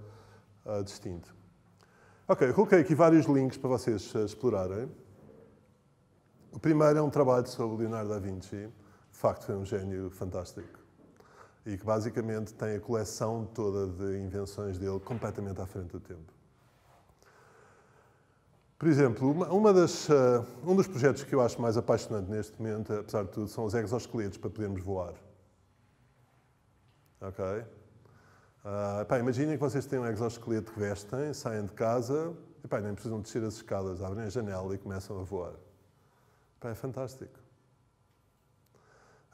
distinto. Ok, eu coloquei aqui vários links para vocês explorarem. O primeiro é um trabalho sobre Leonardo da Vinci. De facto, foi um gênio fantástico. E que basicamente tem a coleção toda de invenções dele completamente à frente do tempo. Por exemplo, um dos projetos que eu acho mais apaixonante neste momento, apesar de tudo, são os exoesqueletos para podermos voar. Ok? Imaginem que vocês têm um exoesqueleto que vestem, saem de casa, nem precisam descer as escadas, abrem a janela e começam a voar. É fantástico.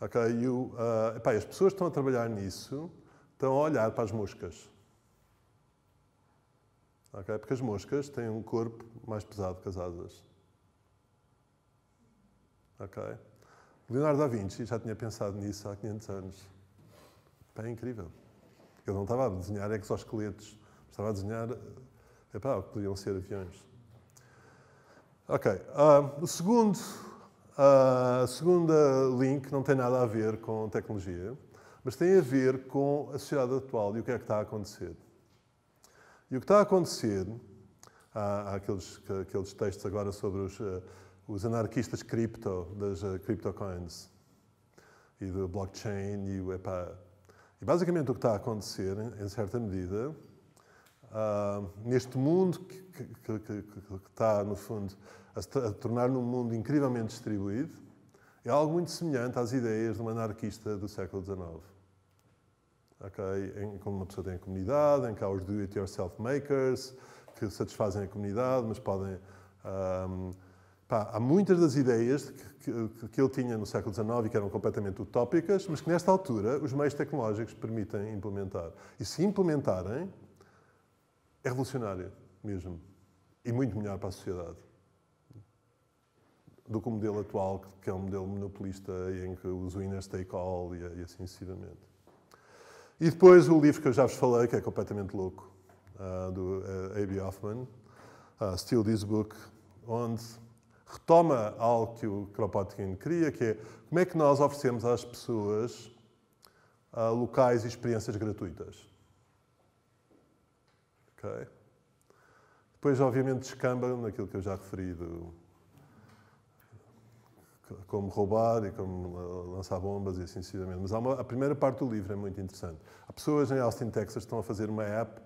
Okay? As pessoas que estão a trabalhar nisso estão a olhar para as moscas. Okay? Porque as moscas têm um corpo mais pesado que as asas. Okay? Leonardo da Vinci já tinha pensado nisso há 500 anos. É incrível. Ele não estava a desenhar exoesqueletos, estava a desenhar o que podiam ser aviões. Ok. A segunda link não tem nada a ver com tecnologia, mas tem a ver com a sociedade atual e o que é que está a acontecer. E o que está a acontecer, há aqueles textos agora sobre os anarquistas cripto, das CryptoCoins e do blockchain e basicamente o que está a acontecer, em certa medida, neste mundo que está, no fundo, a tornar num mundo incrivelmente distribuído, é algo muito semelhante às ideias de um anarquista do século XIX. Okay? Como uma pessoa tem a comunidade, em que há os do-it-yourself makers, que satisfazem a comunidade, mas podem... há muitas das ideias que ele tinha no século XIX e que eram completamente utópicas, mas que nesta altura os meios tecnológicos permitem implementar. E se implementarem, é revolucionário mesmo. E muito melhor para a sociedade do que o modelo atual, que é um modelo monopolista em que os winners take all e assim sucessivamente. E depois o livro que eu já vos falei, que é completamente louco, do A.B. Hoffman, Steal This Book, onde retoma algo que o Kropotkin queria, que é como é que nós oferecemos às pessoas locais e experiências gratuitas. Okay? Depois, obviamente, descamba naquilo que eu já referi, como roubar e como lançar bombas e assim sucessivamente. Mas a primeira parte do livro é muito interessante. Há pessoas em Austin, Texas, que estão a fazer uma app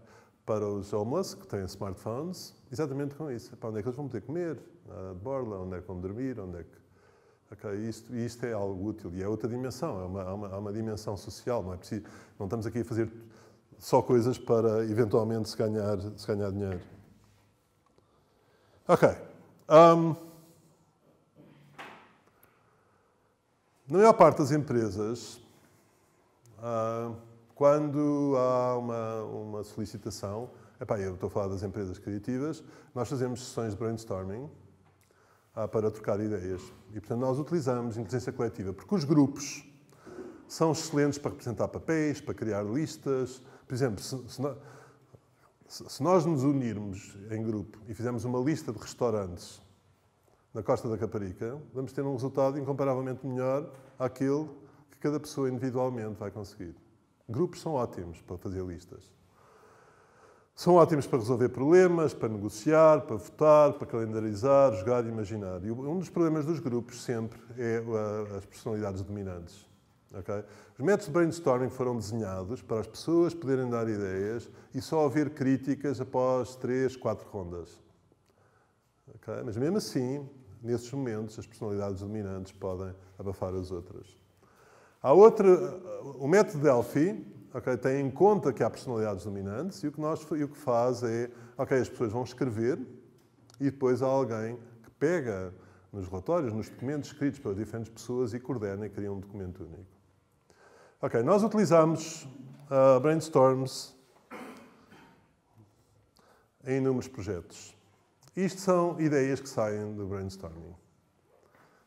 para os homeless, que têm smartphones, exatamente com isso. Para onde é que eles vão poder comer? De borla, onde é que vão dormir, onde é que... Okay, isto é algo útil. E é outra dimensão, há uma dimensão social. Não estamos aqui a fazer só coisas para, eventualmente, se ganhar dinheiro. Ok. Na maior parte das empresas, quando há uma solicitação, eu estou a falar das empresas criativas, nós fazemos sessões de brainstorming para trocar ideias. E, portanto, nós utilizamos inteligência coletiva, porque os grupos são excelentes para representar papéis, para criar listas. Por exemplo, se nós nos unirmos em grupo e fizermos uma lista de restaurantes na Costa da Caparica, vamos ter um resultado incomparavelmente melhor àquele que cada pessoa individualmente vai conseguir. Grupos são ótimos para fazer listas. São ótimos para resolver problemas, para negociar, para votar, para calendarizar, jogar e imaginar. E um dos problemas dos grupos sempre é as personalidades dominantes. Okay? Os métodos de brainstorming foram desenhados para as pessoas poderem dar ideias e só haver críticas após 3, 4 rondas. Okay? Mas mesmo assim, nesses momentos, as personalidades dominantes podem abafar as outras. O método Delphi, okay, tem em conta que há personalidades dominantes e o que faz é, ok, as pessoas vão escrever e depois há alguém que pega nos relatórios, nos documentos escritos pelas diferentes pessoas e coordena e cria um documento único. Ok, nós utilizamos brainstorms em inúmeros projetos. Isto são ideias que saem do brainstorming.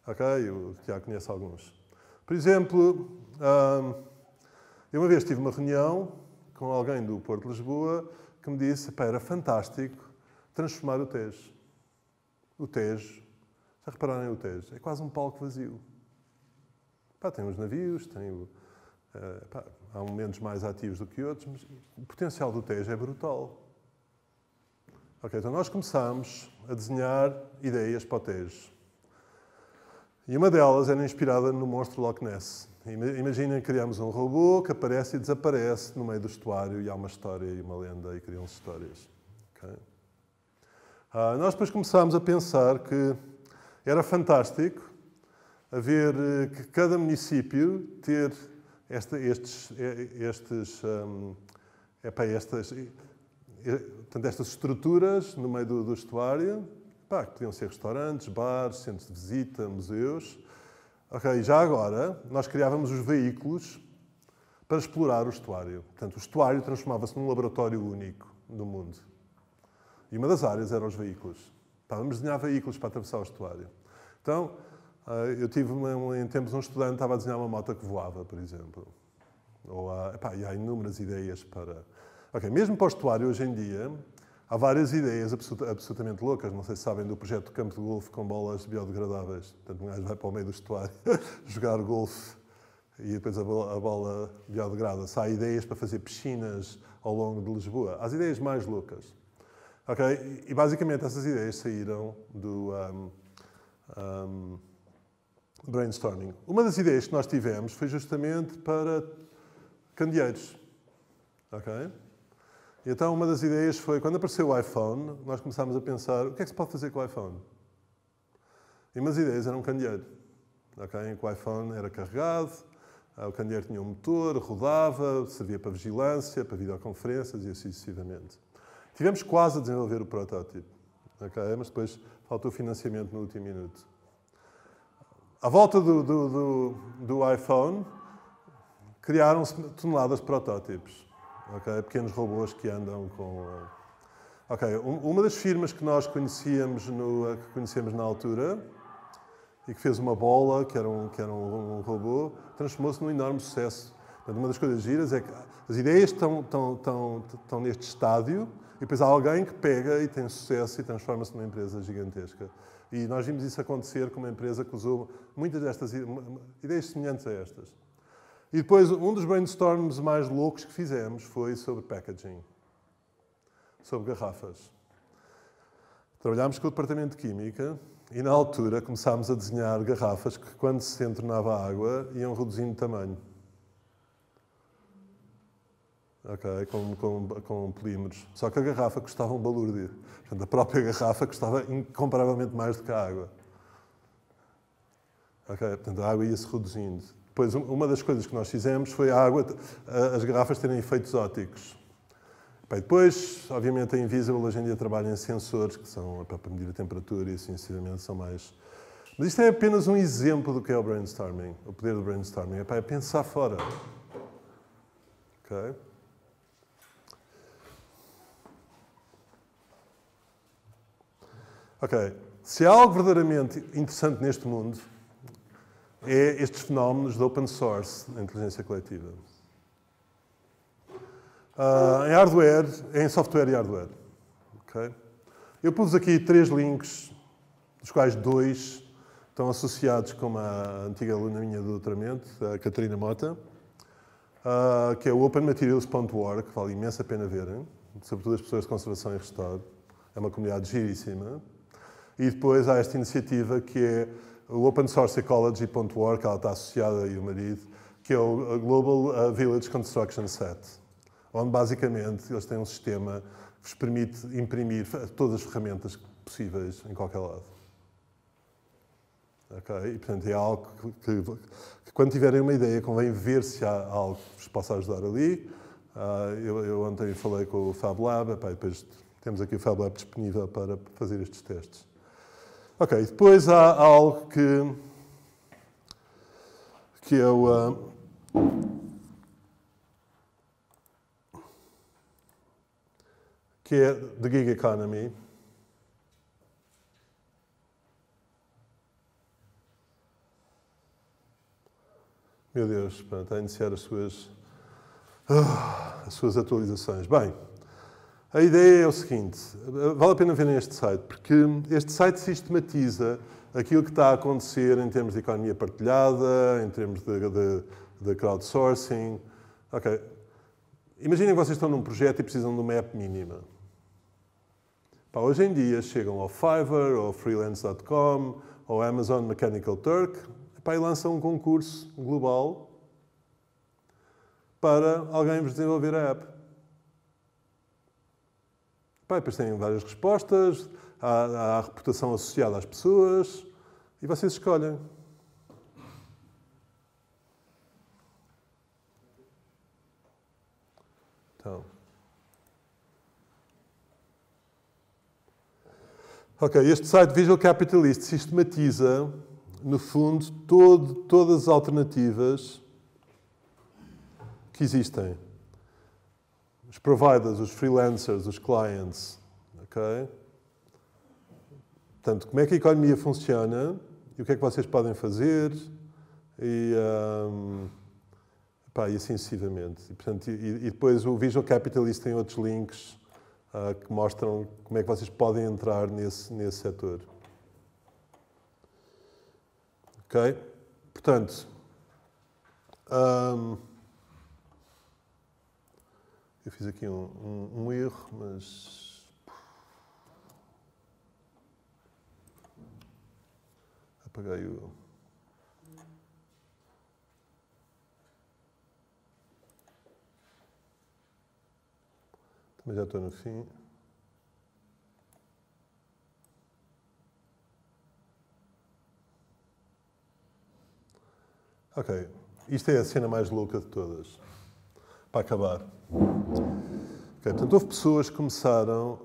Ok, o Tiago conhece alguns. Por exemplo, eu uma vez tive uma reunião com alguém do Porto de Lisboa que me disse que era fantástico transformar o Tejo. O Tejo, já repararam em o Tejo? É quase um palco vazio. Tem os navios, há momentos mais ativos do que outros, mas o potencial do Tejo é brutal. Ok, então nós começámos a desenhar ideias para o Tejo. E uma delas era inspirada no monstro Loch Ness. Imaginem que criamos um robô que aparece e desaparece no meio do estuário e há uma história e uma lenda e criam-se histórias. Okay? Nós depois começámos a pensar que era fantástico haver que cada município ter estas estruturas no meio do estuário, que podiam ser restaurantes, bares, centros de visita, museus. Ok, já agora, nós criávamos os veículos para explorar o estuário. Portanto, o estuário transformava-se num laboratório único do mundo. E uma das áreas eram os veículos. Vamos desenhar veículos para atravessar o estuário. Então, eu tive, em tempos, um estudante que estava a desenhar uma moto que voava, por exemplo. E há inúmeras ideias para... Ok, mesmo para o estuário, hoje em dia, há várias ideias absolutamente loucas. Não sei se sabem do projeto do campo de golfe com bolas biodegradáveis. Portanto, um gajo vai para o meio do estuário jogar golfe e depois a bola biodegrada-se. Há ideias para fazer piscinas ao longo de Lisboa. Há as ideias mais loucas. Okay? E basicamente essas ideias saíram do brainstorming. Uma das ideias que nós tivemos foi justamente para candeeiros. Okay? E então uma das ideias foi, quando apareceu o iPhone, nós começámos a pensar, o que é que se pode fazer com o iPhone? E umas ideias eram um candeeiro. Okay? Em que o iPhone era carregado, o candeeiro tinha um motor, rodava, servia para vigilância, para videoconferências e assim sucessivamente. Tivemos quase a desenvolver o protótipo, okay? Mas depois faltou financiamento no último minuto. À volta do iPhone, criaram-se toneladas de protótipos. Okay? Pequenos robôs que andam com... Okay. Uma das firmas que nós conhecíamos na altura e que fez uma bola, que era um robô, transformou-se num enorme sucesso. Portanto, uma das coisas giras é que as ideias estão neste estádio e depois há alguém que pega e tem sucesso e transforma-se numa empresa gigantesca. E nós vimos isso acontecer com uma empresa que usou muitas destas ideias semelhantes a estas. E depois, um dos brainstorms mais loucos que fizemos foi sobre packaging, sobre garrafas. Trabalhámos com o departamento de Química e, na altura, começámos a desenhar garrafas que, quando se entornava a água, iam reduzindo de tamanho. Okay, com polímeros. Só que a garrafa custava um balúrdio. Portanto, a própria garrafa custava incomparavelmente mais do que a água. Okay, portanto, a água ia-se reduzindo. Depois, uma das coisas que nós fizemos foi as garrafas terem efeitos ópticos. Bem, depois, obviamente, a Invisible hoje em dia trabalha em sensores que são para medir a temperatura e, assim, sinceramente, são mais... Mas isto é apenas um exemplo do que é o brainstorming, o poder do brainstorming. É pensar fora. Ok? Ok. Se há algo verdadeiramente interessante neste mundo, é estes fenómenos de open source, da inteligência coletiva. Em hardware, em software e hardware. Okay? Eu pus aqui 3 links, dos quais 2 estão associados com uma antiga aluna minha do doutoramento, a Catarina Mota, que é o openmaterials.org, que vale imensa pena verem, sobretudo as pessoas de conservação e restauro. É uma comunidade giríssima. E depois há esta iniciativa que é o opensourceecology.org, que ela está associada, e o marido, que é o Global Village Construction Set, onde basicamente eles têm um sistema que vos permite imprimir todas as ferramentas possíveis em qualquer lado. Okay? E, portanto, é algo que quando tiverem uma ideia, convém ver se há algo que vos possa ajudar ali. Eu ontem falei com o Fab Lab, e depois temos aqui o Fab Lab disponível para fazer estes testes. Ok, depois há algo que é o... que é The Gig Economy. Meu Deus, está a iniciar as suas atualizações. Bem, a ideia é o seguinte, vale a pena verem este site, porque este site sistematiza aquilo que está a acontecer em termos de economia partilhada, em termos de crowdsourcing. Ok, imaginem que vocês estão num projeto e precisam de uma app mínima. Hoje em dia chegam ao Fiverr, ao Freelance.com, ao Amazon Mechanical Turk, e lançam um concurso global para alguém vos desenvolver a app. Depois têm várias respostas, há a reputação associada às pessoas, e vocês escolhem. Então... Ok, este site Visual Capitalist sistematiza, no fundo, todas as alternativas que existem. Os providers, os freelancers, os clients. Ok? Portanto, como é que a economia funciona e o que é que vocês podem fazer e assim sucessivamente. E depois o Visual Capitalist tem outros links que mostram como é que vocês podem entrar nesse setor. Ok? Portanto, eu fiz aqui um erro, mas... Apaguei o... Mas já estou no fim. Ok, isto é a cena mais louca de todas. Para acabar. Okay, portanto, houve pessoas que começaram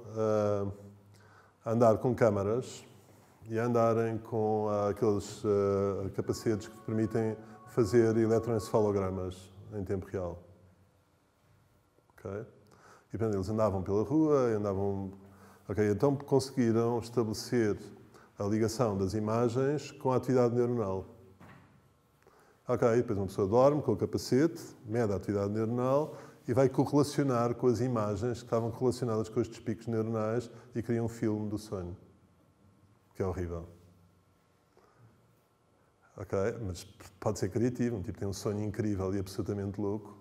a andar com câmaras e a andarem com aqueles capacetes que permitem fazer eletroencefalogramas em tempo real. Ok? E, portanto, eles andavam pela rua, então conseguiram estabelecer a ligação das imagens com a atividade neuronal. Ok, depois uma pessoa dorme com o capacete, mede a atividade neuronal e vai correlacionar com as imagens que estavam correlacionadas com estes picos neuronais e cria um filme do sonho. Que é horrível. Ok, mas pode ser criativo, um tipo tem um sonho incrível e absolutamente louco.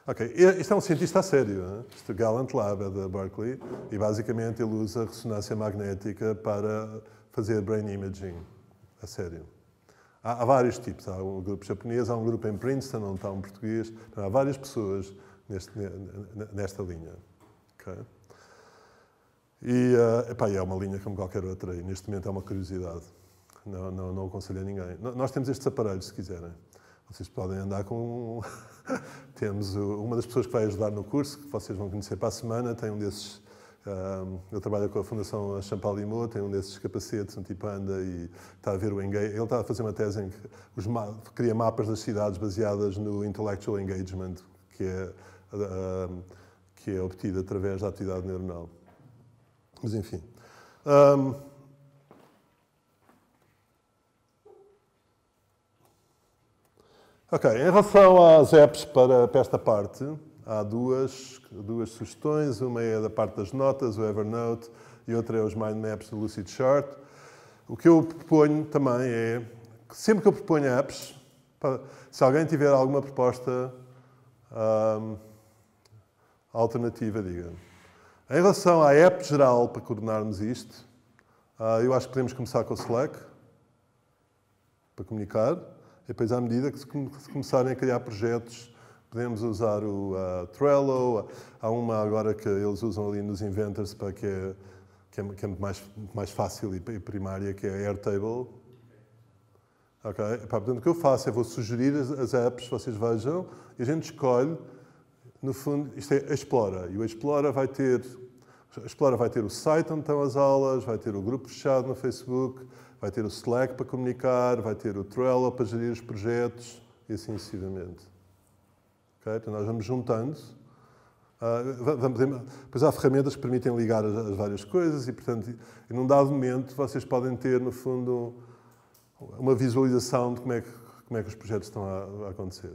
Ok, este é um cientista a sério, hein? Este Gallant Lab é da Berkeley e basicamente ele usa ressonância magnética para fazer brain imaging, a sério. Há vários tipos, há um grupo japonês, há um grupo em Princeton, onde está um português, há várias pessoas nesta linha. Okay? E é uma linha como qualquer outra e neste momento é uma curiosidade, não aconselho a ninguém. Nós temos estes aparelhos, se quiserem. Vocês podem andar com... Temos uma das pessoas que vai ajudar no curso, que vocês vão conhecer para a semana, tem um desses... eu trabalho com a Fundação Champalimau, tem um desses capacetes, um tipo anda e está a ver o engagement. Ele está a fazer uma tese em que cria mapas das cidades baseadas no intellectual engagement, que é obtido através da atividade neuronal. Mas, enfim... Ok, em relação às apps para esta parte, há duas sugestões. Uma é da parte das notas, o Evernote, e outra é os mind maps do Lucidchart. O que eu proponho também é, que sempre que eu proponho apps, se alguém tiver alguma proposta alternativa, diga. Em relação à app geral, para coordenarmos isto, eu acho que podemos começar com o Slack, para comunicar. E depois, à medida que se começarem a criar projetos, podemos usar o Trello. Há uma agora que eles usam ali nos Inventors, que é muito mais fácil e primária, que é a Airtable. Okay? Portanto, o que eu faço é vou sugerir as apps, vocês vejam, e a gente escolhe, no fundo, isto é Explora. E o Explora vai ter o site onde estão as aulas, vai ter o grupo fechado no Facebook, vai ter o Slack para comunicar, vai ter o Trello para gerir os projetos e assim sucessivamente. Okay? Então nós vamos juntando. Depois há ferramentas que permitem ligar as várias coisas e, portanto, num dado momento vocês podem ter, no fundo, uma visualização de como é que os projetos estão a acontecer.